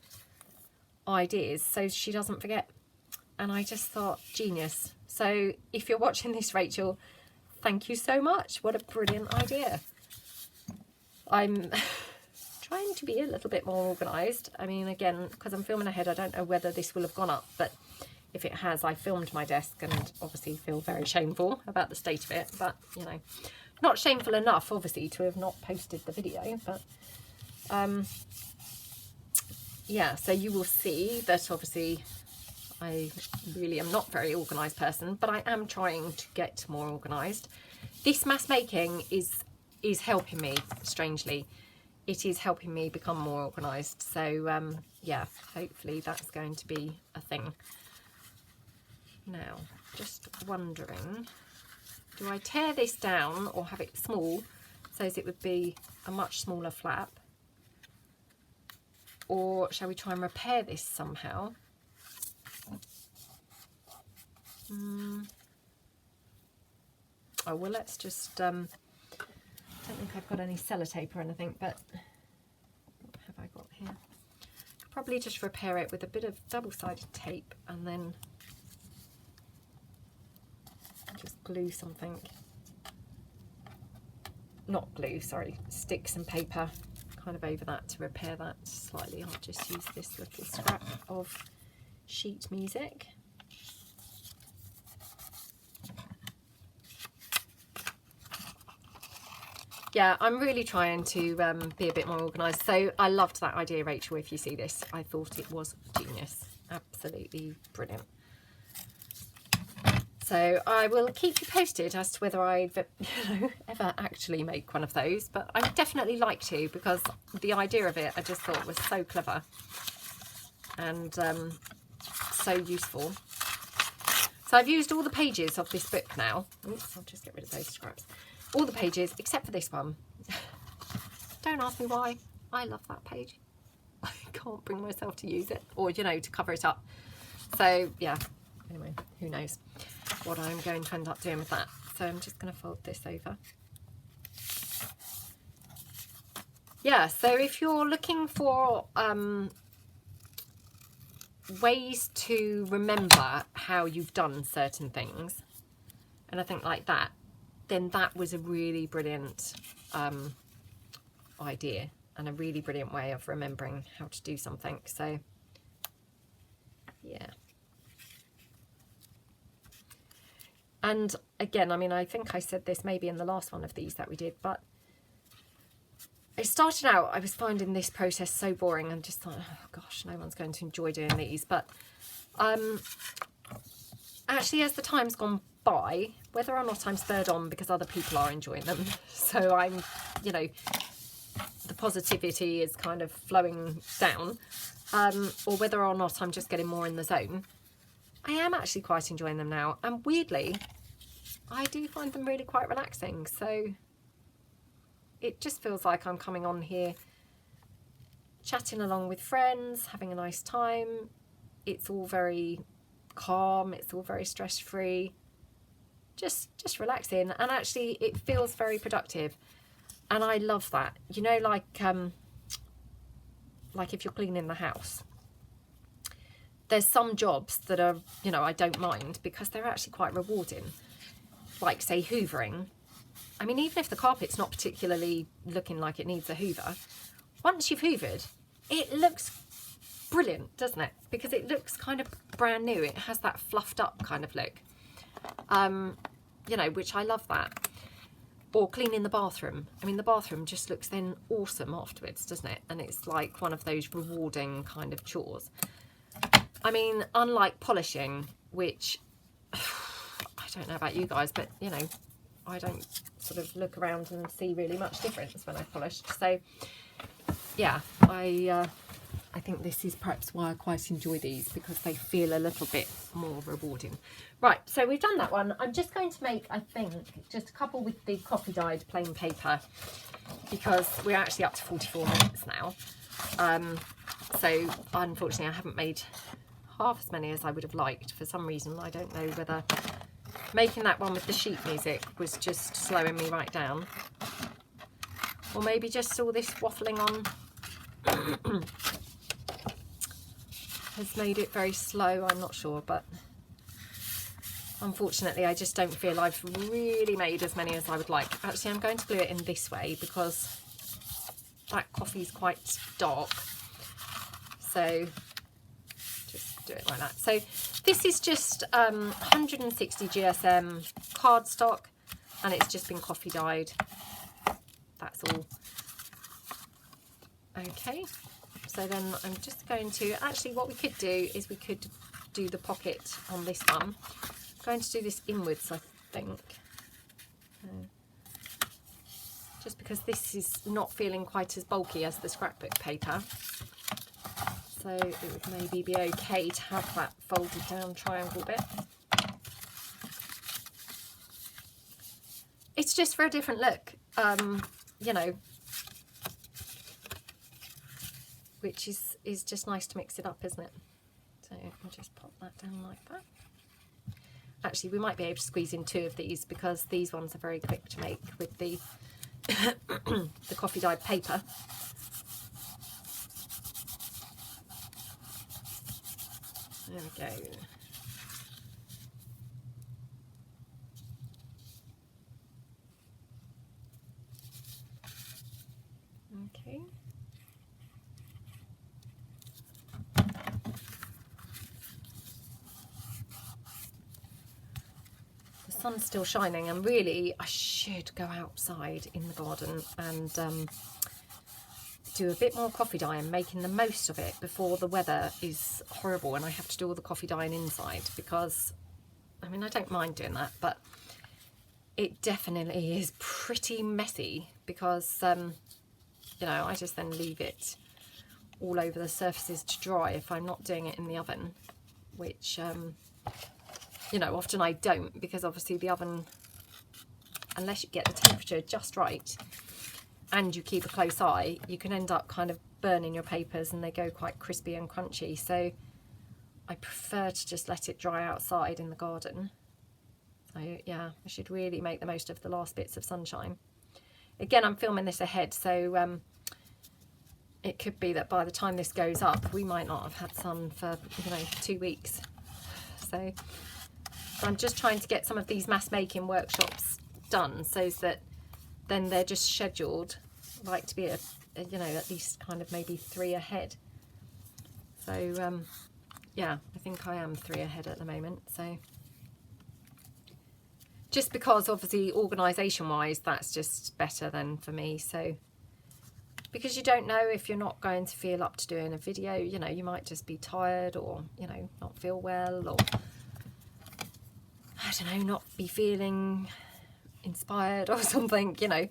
ideas, so she doesn't forget. And I just thought, genius. So if you're watching this, Rachel, thank you so much. What a brilliant idea. I'm trying to be a little bit more organised. I mean, again, because I'm filming ahead, I don't know whether this will have gone up, but if it has, I filmed my desk and obviously feel very shameful about the state of it, but, you know, not shameful enough, obviously, to have not posted the video, but yeah, so you will see that obviously I really am not a very organised person, but I am trying to get more organised. This mass making is helping me, strangely. It is helping me become more organised. So yeah, hopefully that's going to be a thing. Now, just wondering, do I tear this down or have it small so as it would be a much smaller flap? Or shall we try and repair this somehow? Oh, well, let's just, I don't think I've got any sellotape or anything, but what have I got here? Probably just repair it with a bit of double-sided tape and then just glue something. Not glue, sorry, stick some paper kind of over that to repair that slightly. I'll just use this little scrap of sheet music. Yeah, I'm really trying to be a bit more organised. So I loved that idea, Rachel. If you see this, I thought it was genius. Absolutely brilliant. So I will keep you posted as to whether I've ever actually make one of those. But I would definitely like to, because the idea of it I just thought was so clever and so useful. So I've used all the pages of this book now. Oops, I'll just get rid of those scraps. All the pages except for this one. Don't ask me why. I love that page. I can't bring myself to use it, or, you know, to cover it up. So yeah, anyway, who knows what I'm going to end up doing with that. So I'm just going to fold this over. Yeah, so if you're looking for ways to remember how you've done certain things, and I think like that, then that was a really brilliant idea and a really brilliant way of remembering how to do something. So yeah. And again, I mean, I think I said this maybe in the last one of these that we did, but it started out, I was finding this process so boring and just thought, oh gosh, no one's going to enjoy doing these. But actually, as the time's gone by, whether or not I'm spurred on because other people are enjoying them, so I'm, you know, the positivity is kind of flowing down, or whether or not I'm just getting more in the zone, I am actually quite enjoying them now. And weirdly, I do find them really quite relaxing. So it just feels like I'm coming on here, chatting along with friends, having a nice time. It's all very calm, it's all very stress-free, just relaxing, and actually it feels very productive, and I love that. You know, like if you're cleaning the house, there's some jobs that are, you know, I don't mind because they're actually quite rewarding, like say hoovering. I mean, even if the carpet's not particularly looking like it needs a hoover, once you've hoovered, it looks brilliant, doesn't it? Because it looks kind of brand new. It has that fluffed up kind of look, you know, which I love that. Or cleaning the bathroom. I mean, the bathroom just looks then awesome afterwards, doesn't it? And it's like one of those rewarding kind of chores. I mean, unlike polishing, which I don't know about you guys, but you know, I don't sort of look around and see really much difference when I polished. So yeah, I think this is perhaps why I quite enjoy these, because they feel a little bit more rewarding. Right, so we've done that one. I'm just going to make, I think, just a couple with the coffee dyed plain paper, because we're actually up to 44 minutes now. So unfortunately I haven't made half as many as I would have liked for some reason. I don't know whether making that one with the sheet music was just slowing me right down, or maybe just all this waffling on has made it very slow. I'm not sure, but unfortunately I just don't feel I've really made as many as I would like. Actually, I'm going to glue it in this way because that coffee is quite dark, so just do it like that. So this is just 160 GSM cardstock, and it's just been coffee dyed. That's all. Okay, so then I'm just going to, actually what we could do is we could do the pocket on this one. I'm going to do this inwards, I think, just because this is not feeling quite as bulky as the scrapbook paper, so it would maybe be okay to have that folded down triangle bit. It's just for a different look, you know, which is just nice to mix it up, isn't it? So I'll just pop that down like that. Actually, we might be able to squeeze in 2 of these, because these ones are very quick to make with the the coffee dyed paper. There we go. Okay. The sun's still shining, and really I should go outside in the garden and do a bit more coffee dyeing, making the most of it before the weather is horrible and I have to do all the coffee dyeing inside, because I mean, I don't mind doing that, but it definitely is pretty messy, because you know, I just then leave it all over the surfaces to dry if I'm not doing it in the oven, which you know, often I don't, because obviously the oven, unless you get the temperature just right and you keep a close eye, you can end up kind of burning your papers and they go quite crispy and crunchy. So I prefer to just let it dry outside in the garden. So yeah, I should really make the most of the last bits of sunshine. Again, I'm filming this ahead, so it could be that by the time this goes up, we might not have had sun for, you know, 2 weeks. So I'm just trying to get some of these mass making workshops done, so that then they're just scheduled like to be a you know, at least kind of maybe 3 ahead. So yeah, I think I am 3 ahead at the moment. So just because obviously organisation wise that's just better than for me. So because you don't know if you're not going to feel up to doing a video, you know, you might just be tired, or you know, not feel well, or I don't know, not be feeling inspired or something, you know.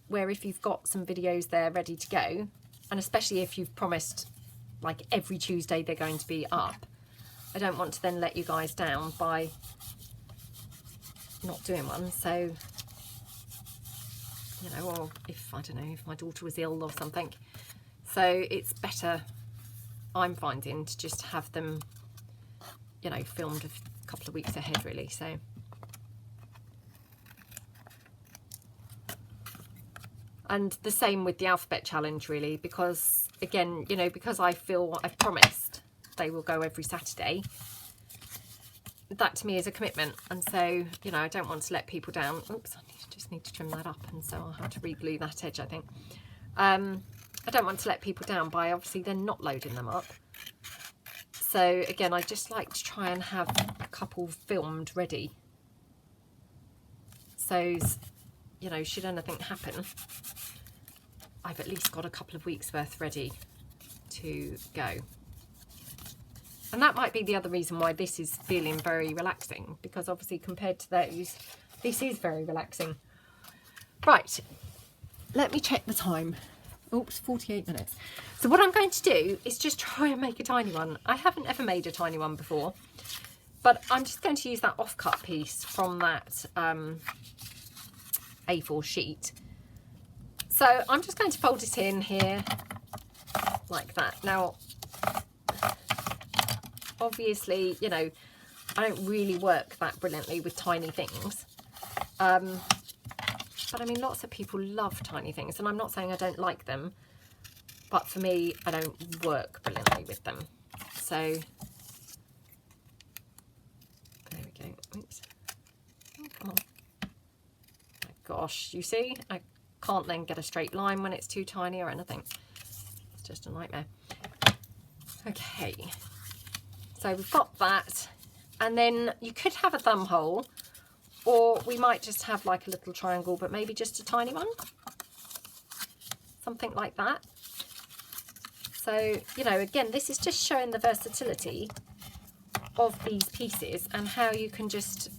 where if you've got some videos there ready to go, and especially if you've promised like every Tuesday they're going to be up, I don't want to then let you guys down by not doing one. So, you know, or if, I don't know, if my daughter was ill or something. So it's better, I'm finding, to just have them, you know, filmed a couple of weeks ahead really. So and the same with the alphabet challenge really, because again, you know, because I feel what I've promised they will go every Saturday, that to me is a commitment. And so, you know, I don't want to let people down. Oops, I just need to trim that up, and so I'll have to re-glue that edge, I think. I don't want to let people down by obviously then not loading them up. So again, I just like to try and have a couple filmed ready. So, you know, should anything happen, I've at least got a couple of weeks worth ready to go. And that might be the other reason why this is feeling very relaxing, because obviously compared to those, this is very relaxing. Right, let me check the time. Oops, 48 minutes. So what I'm going to do is just try and make a tiny one. I haven't ever made a tiny one before, but I'm just going to use that offcut piece from that A4 sheet. So I'm just going to fold it in here like that. Now, obviously, you know, I don't really work that brilliantly with tiny things. But I mean, lots of people love tiny things, and I'm not saying I don't like them, but for me, I don't work brilliantly with them. So, there we go. Oops. Oh, come on. My gosh, you see? I can't then get a straight line when it's too tiny or anything. It's just a nightmare. Okay. So we've got that, and then you could have a thumb hole, or we might just have like a little triangle, but maybe just a tiny one, something like that. So, you know, again, this is just showing the versatility of these pieces and how you can just,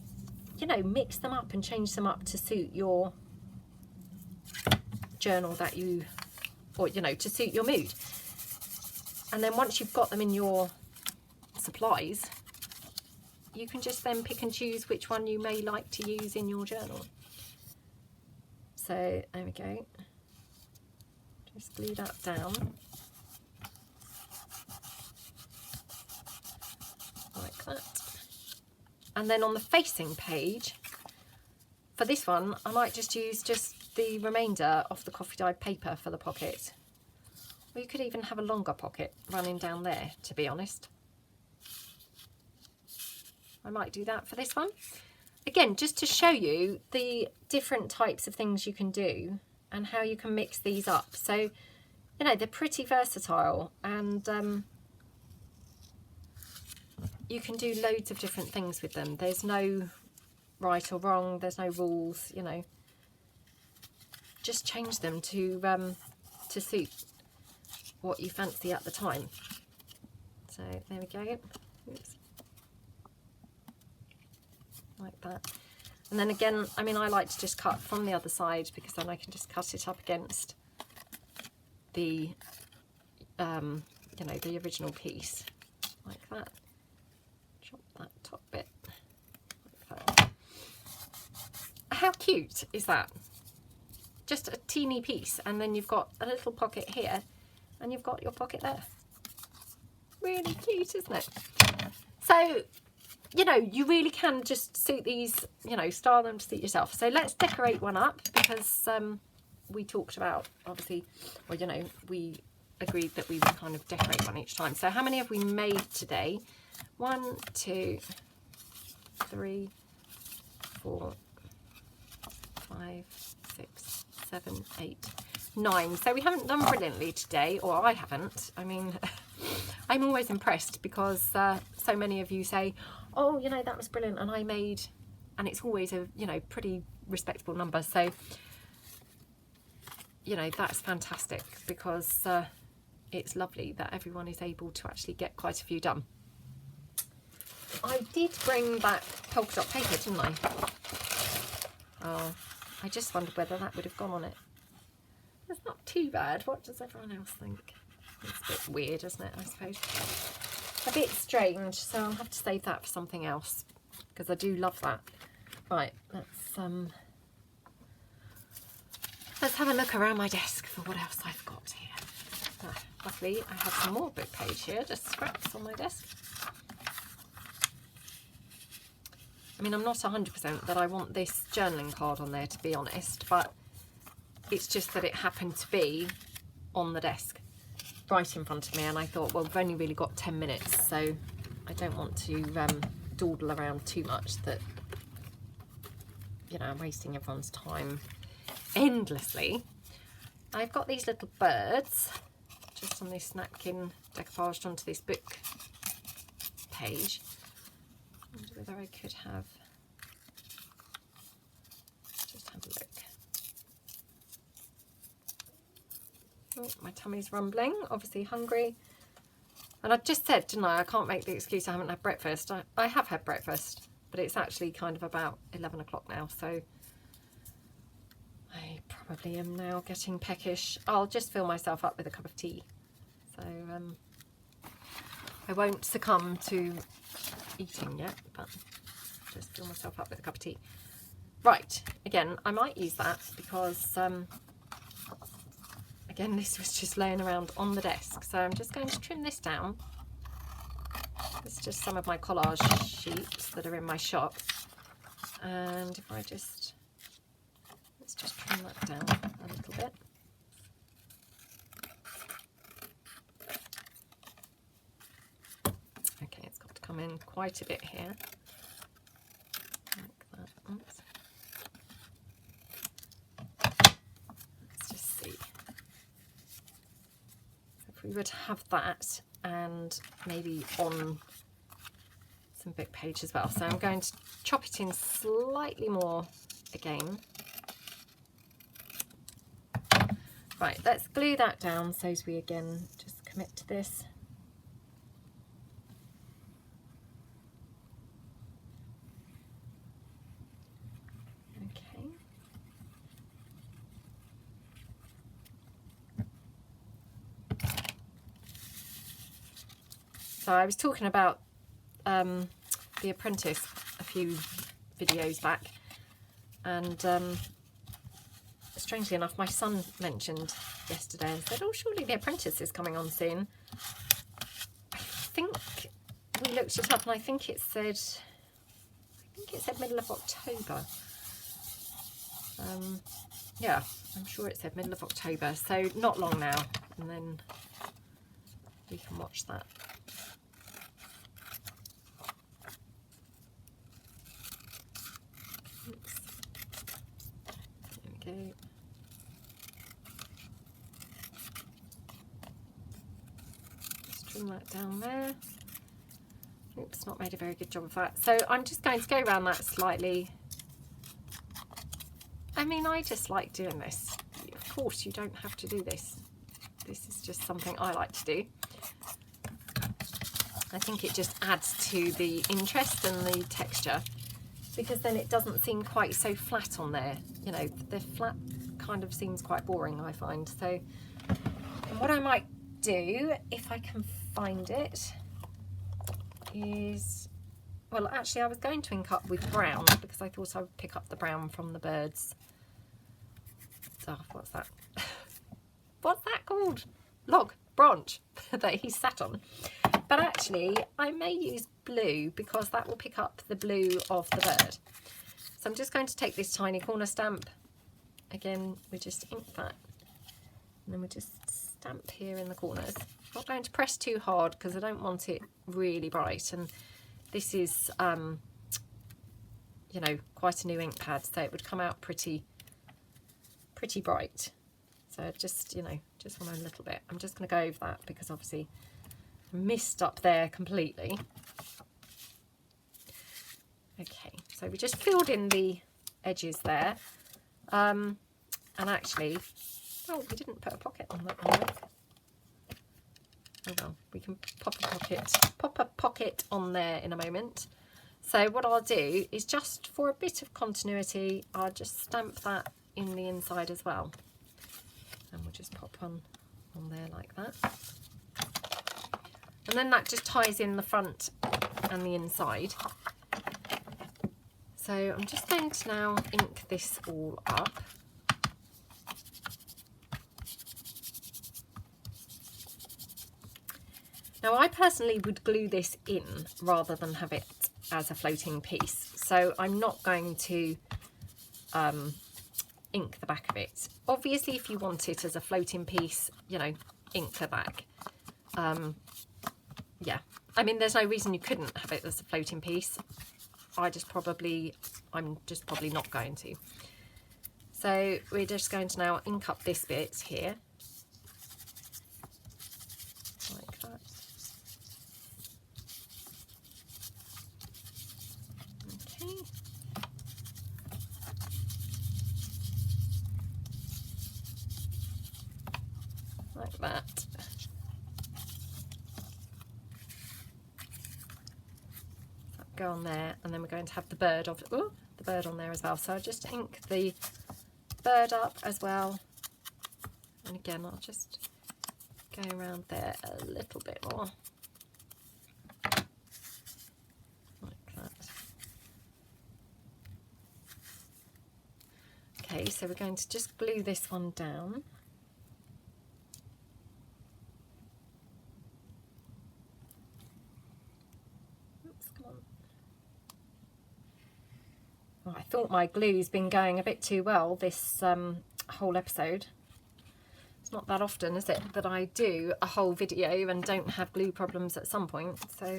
you know, mix them up and change them up to suit your journal that you, or, you know, to suit your mood. And then once you've got them in your supplies, you can just then pick and choose which one you may like to use in your journal. So there we go. Just glue that down like that. And then on the facing page for this one, I might just use just the remainder of the coffee dyed paper for the pocket. Or you could even have a longer pocket running down there, to be honest. I might do that for this one. Again, just to show you the different types of things you can do and how you can mix these up. So, you know, they're pretty versatile, and you can do loads of different things with them. There's no right or wrong, there's no rules, you know. Just change them to suit what you fancy at the time. So there we go. Oops. Like that. And then again, I mean, I like to just cut from the other side, because then I can just cut it up against the you know, the original piece like that. Chop that top bit like that. How cute is that? Just a teeny piece, and then you've got a little pocket here, and you've got your pocket there. Really cute, isn't it? So, you know, you really can just suit these, you know, style them to suit yourself. So let's decorate one up, because we talked about, obviously, well, you know, we agreed that we would kind of decorate one each time. So how many have we made today? 1, 2, 3, 4, 5, 6, 7, 8, 9. So we haven't done brilliantly today, or I haven't. I mean, I'm always impressed, because so many of you say, oh, you know, that was brilliant, and I made, and it's always a, you know, pretty respectable number. So, you know, that's fantastic, because it's lovely that everyone is able to actually get quite a few done. I did bring back polka dot paper, didn't I? Oh, I just wondered whether that would have gone on it. It's not too bad. What does everyone else think? It's a bit weird, isn't it, I suppose? A bit strange, so I'll have to save that for something else, because I do love that. Right, let's have a look around my desk for what else I've got here. Luckily, I have some more book page here, just scraps on my desk. I mean, I'm not 100% that I want this journaling card on there, to be honest, but it's just that it happened to be on the desk right in front of me, and I thought, well, we've only really got 10 minutes, so I don't want to dawdle around too much that, you know, I'm wasting everyone's time endlessly. I've got these little birds just on this napkin decoupaged onto this book page. I wonder whether I could have, just have a look. Oh, my tummy's rumbling, obviously hungry. And I just said, didn't I can't make the excuse I haven't had breakfast. I have had breakfast, but it's actually kind of about 11 o'clock now, so I probably am now getting peckish. I'll just fill myself up with a cup of tea. So I won't succumb to eating yet, but just fill myself up with a cup of tea. Right, again, I might use that because again, this was just laying around on the desk, so I'm just going to trim this down. It's just some of my collage sheets that are in my shop, and if I just, let's just trim that down a little bit. Okay, it's got to come in quite a bit here, like that. Oops. Let's just see. We would have that, and maybe on some book page as well. So I'm going to chop it in slightly more again. Right, let's glue that down so as we again just commit to this. Okay. So I was talking about The Apprentice a few videos back, and strangely enough, my son mentioned yesterday and said, oh, surely The Apprentice is coming on soon. I think we looked it up, and I think it said middle of October. Yeah, I'm sure it said middle of October, so not long now, and then we can watch that. Oops. There we go. Just trim that down there. Oops, not made a very good job of that. So I'm just going to go around that slightly. I mean, I just like doing this. Of course, you don't have to do this. This is just something I like to do. I think it just adds to the interest and the texture, because then it doesn't seem quite so flat on there. You know, the flat kind of seems quite boring, I find. So, and what I might do, if I can find it, is, well, actually I was going to ink up with brown because I thought I would pick up the brown from the birds. Oh, what's that? What's that called? Log, branch that he sat on. But actually I may use blue because that will pick up the blue of the bird. So I'm just going to take this tiny corner stamp. Again, we just ink that, and then we just stamp here in the corners. I'm not going to press too hard because I don't want it really bright, and this is you know, quite a new ink pad, so it would come out pretty bright. So just, you know, just want a little bit. I'm just going to go over that because obviously I missed up there completely. Okay, so we just filled in the edges there, and actually, oh, we didn't put a pocket on that one. Oh well, we can pop a pocket on there in a moment. So what I'll do is, just for a bit of continuity, I'll just stamp that in the inside as well. And just pop one on there like that. And then that just ties in the front and the inside. So I'm just going to now ink this all up. Now I personally would glue this in rather than have it as a floating piece. So I'm not going to ink the back of it. Obviously if you want it as a floating piece, you know, ink the back. Yeah, I mean there's no reason you couldn't have it as a floating piece. I'm just probably not going to. So we're just going to now ink up this bit here. Like that. Okay. Like that. Go on there, and then we're going to have the bird on there as well. So I'll just ink the bird up as well, and again I'll just go around there a little bit more like that. Okay, so we're going to just glue this one down. I thought my glue's been going a bit too well this whole episode. It's not that often, is it, that I do a whole video and don't have glue problems at some point, so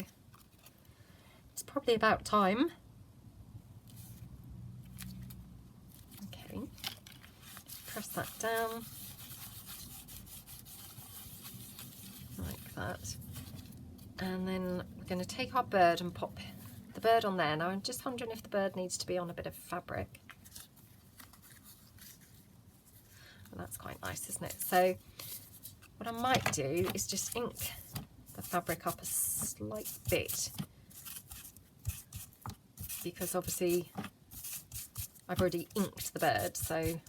it's probably about time. Okay, press that down like that, and then we're going to take our bird and pop the bird on there. Now I'm just wondering if the bird needs to be on a bit of fabric. Well, that's quite nice, isn't it? So what I might do is just ink the fabric up a slight bit, because obviously I've already inked the bird, so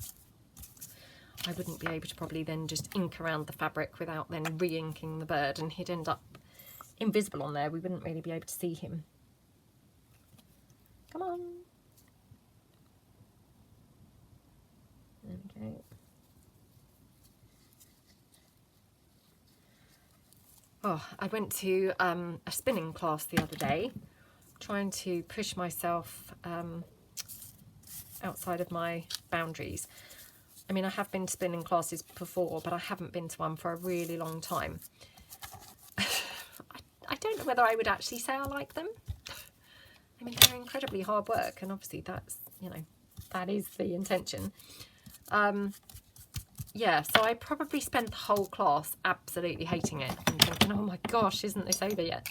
I wouldn't be able to probably then just ink around the fabric without then re-inking the bird, and he'd end up invisible on there. We wouldn't really be able to see him. Come on. There we go. Oh, I went to a spinning class the other day, trying to push myself outside of my boundaries. I mean, I have been to spinning classes before, but I haven't been to one for a really long time. I don't know whether I would actually say I like them. I mean, they're incredibly hard work, and obviously that's, you know, that is the intention. Yeah, so I probably spent the whole class absolutely hating it and thinking, oh my gosh, isn't this over yet?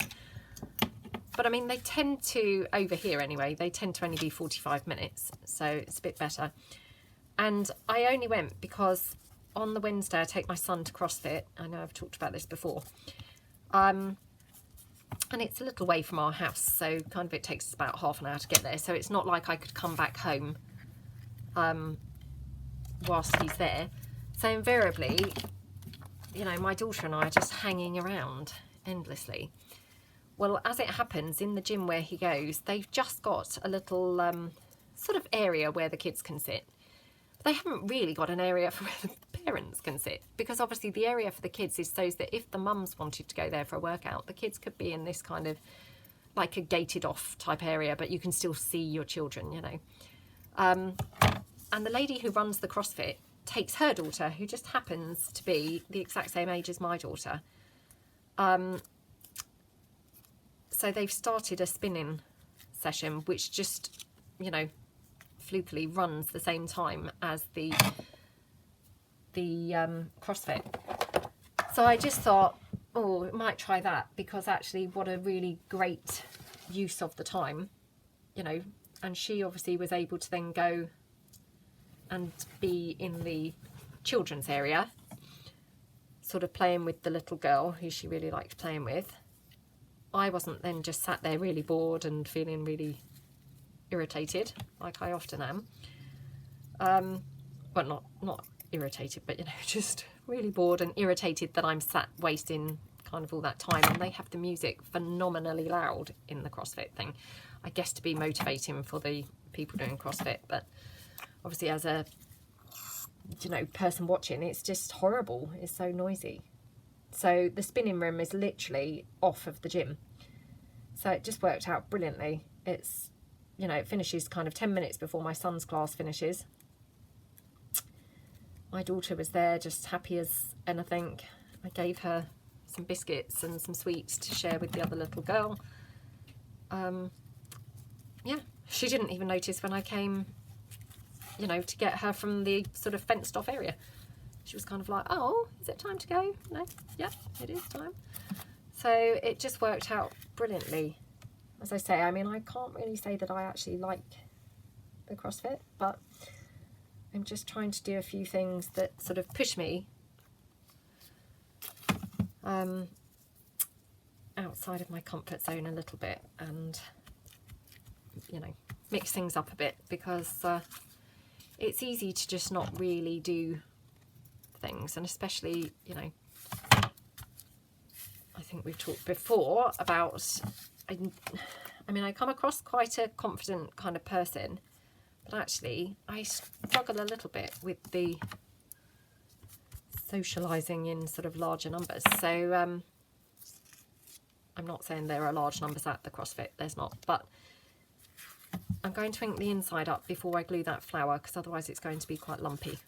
But I mean, they tend to, over here anyway, they tend to only be 45 minutes, so it's a bit better. And I only went because on the Wednesday I take my son to CrossFit. I know I've talked about this before. And it's a little way from our house, so kind of it takes us about half an hour to get there. So it's not like I could come back home whilst he's there. So invariably, you know, my daughter and I are just hanging around endlessly. Well, as it happens, in the gym where he goes, they've just got a little sort of area where the kids can sit. But they haven't really got an area for where the parents can sit, because obviously the area for the kids is so that if the mums wanted to go there for a workout, the kids could be in this kind of like a gated off type area, but you can still see your children, you know. And the lady who runs the CrossFit takes her daughter, who just happens to be the exact same age as my daughter. So they've started a spinning session, which just, you know, flukily runs the same time as the CrossFit. So I just thought, oh, I might try that, because actually what a really great use of the time, you know. And she obviously was able to then go and be in the children's area, sort of playing with the little girl who she really liked playing with. I wasn't then just sat there really bored and feeling really irritated, like I often am. Well, not irritated, but, you know, just really bored and irritated that I'm sat wasting kind of all that time, and they have the music phenomenally loud in the CrossFit thing. I guess to be motivating for the people doing CrossFit, but obviously as a, you know, person watching, it's just horrible. It's so noisy. So the spinning room is literally off of the gym, so it just worked out brilliantly. It's, you know, it finishes kind of 10 minutes before my son's class finishes. My daughter was there just happy as anything. I gave her some biscuits and some sweets to share with the other little girl. Yeah, she didn't even notice when I came, you know, to get her from the sort of fenced off area. She was kind of like, oh, is it time to go? No, yeah, it is time. So it just worked out brilliantly. As I say, I mean, I can't really say that I actually like the CrossFit, but I'm just trying to do a few things that sort of push me outside of my comfort zone a little bit, and, you know, mix things up a bit, because it's easy to just not really do things. And especially, you know, I think we've talked before about, I mean, I come across quite a confident kind of person, but actually I struggle a little bit with the socialising in sort of larger numbers. So I'm not saying there are large numbers at the CrossFit, there's not, but I'm going to ink the inside up before I glue that flower, because otherwise it's going to be quite lumpy.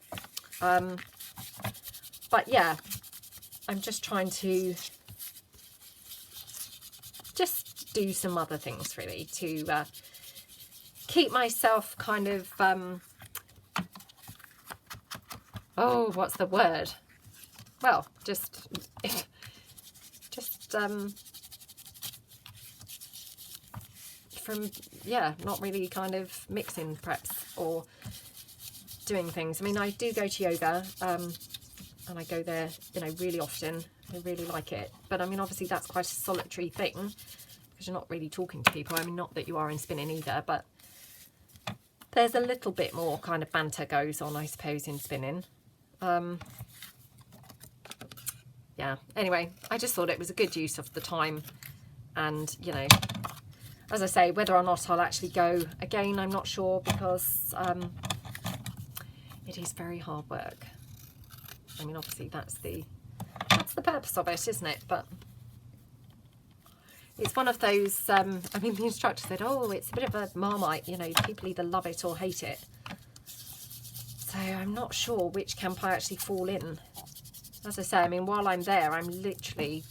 But yeah, I'm just trying to just do some other things really to keep myself kind of, oh, what's the word? Well, just from, yeah, not really kind of mixing preps or doing things. I mean, I do go to yoga, and I go there, you know, really often. I really like it. But I mean, obviously that's quite a solitary thing, because you're not really talking to people. I mean, not that you are in spinning either, but there's a little bit more kind of banter goes on, I suppose, in spinning. Yeah, anyway, I just thought it was a good use of the time. And, you know, as I say, whether or not I'll actually go again, I'm not sure, because it is very hard work. I mean, obviously that's the purpose of it, isn't it? But it's one of those, I mean, the instructor said, oh, it's a bit of a Marmite, you know, people either love it or hate it. So I'm not sure which camp I actually fall in. As I say, I mean, while I'm there, I'm literally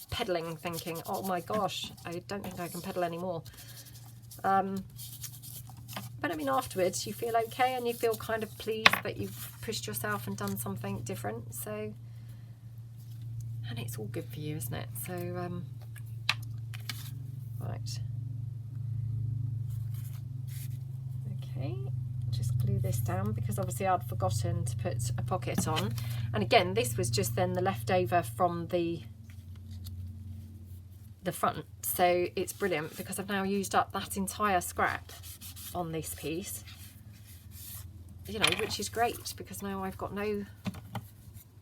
pedaling, thinking, oh my gosh, I don't think I can pedal anymore. But I mean, afterwards you feel okay, and you feel kind of pleased that you've pushed yourself and done something different. So, and it's all good for you, isn't it? So, right. Okay, just glue this down, because obviously I'd forgotten to put a pocket on. And again, this was just then the leftover from the front. So it's brilliant, because I've now used up that entire scrap on this piece, you know, which is great, because now I've got no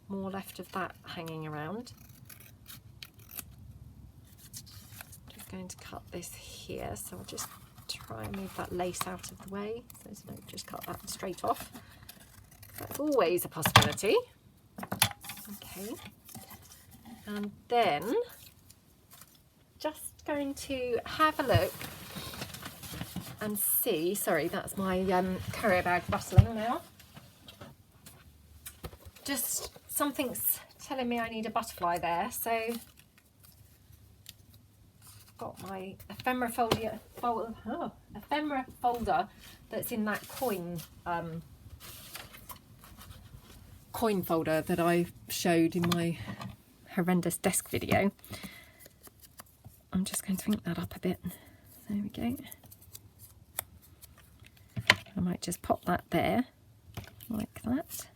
more left of that hanging around. Just going to cut this here, so I'll just try and move that lace out of the way. So no, just cut that straight off. That's always a possibility. Okay, and then just going to have a look and see, sorry, that's my courier bag rustling now. Just something's telling me I need a butterfly there, so got my ephemera folder that's in that coin folder that I showed in my horrendous desk video. I'm just going to ink that up a bit. There we go. I might just pop that there, like that.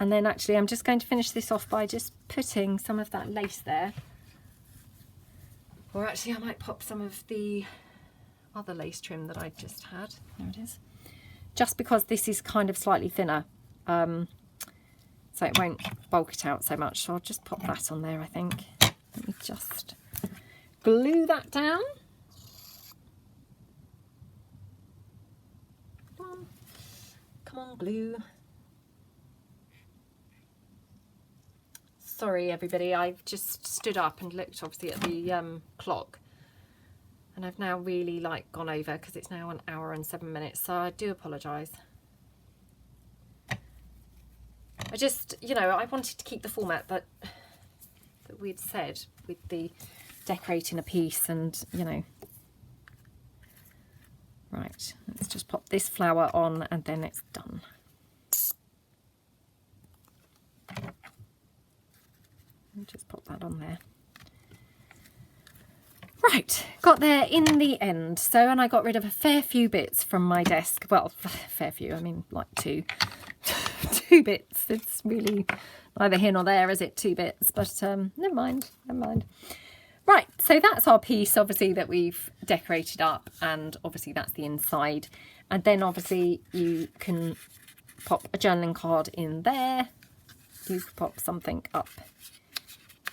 And then actually I'm just going to finish this off by just putting some of that lace there. Or actually I might pop some of the other lace trim that I just had. There it is. just because this is kind of slightly thinner, so it won't bulk it out so much. So I'll just pop that on there, I think. Let me just glue that down. Come on, glue. Sorry everybody, I've just stood up and looked obviously at the clock, and I've now really like gone over because it's now 1 hour and 7 minutes, so I do apologise. I just, you know, I wanted to keep the format that we'd said with the decorating a piece, and you know. Right, let's just pop this flower on and then it's done. I'll just pop that on there. Right, got there in the end. So, and I got rid of a fair few bits from my desk. Well, fair few, I mean like two bits. It's really neither here nor there, is it? 2 bits, but never mind, never mind. Right, so that's our piece, obviously, that we've decorated up, and obviously that's the inside. And then obviously you can pop a journaling card in there. You could pop something up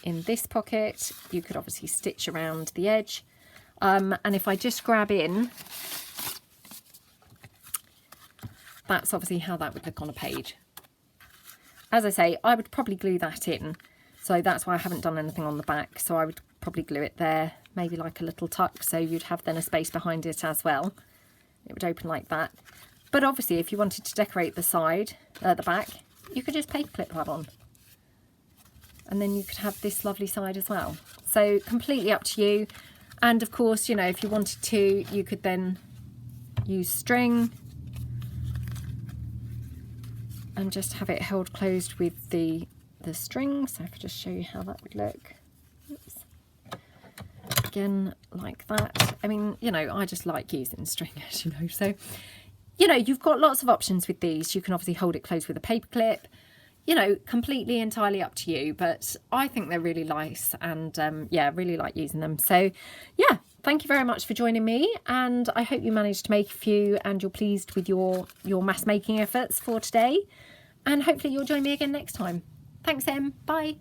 in this pocket. You could obviously stitch around the edge. And if I just grab in, that's obviously how that would look on a page. As I say, I would probably glue that in. So that's why I haven't done anything on the back. So I would probably glue it there, maybe like a little tuck, so you'd have then a space behind it as well. It would open like that. But obviously if you wanted to decorate the side, the back, you could just paperclip that on. And then you could have this lovely side as well. So completely up to you. And of course, you know, if you wanted to, you could then use string and just have it held closed with the string. So if I just show you how that would look. Oops. Again, like that. I mean, you know, I just like using string, as you know. So, you know, you've got lots of options with these. You can obviously hold it closed with a paper clip. You know, completely entirely up to you, but I think they're really nice, and yeah, really like using them. So yeah, thank you very much for joining me, and I hope you managed to make a few and you're pleased with your mass making efforts for today, and hopefully you'll join me again next time. Thanks, Em. Bye.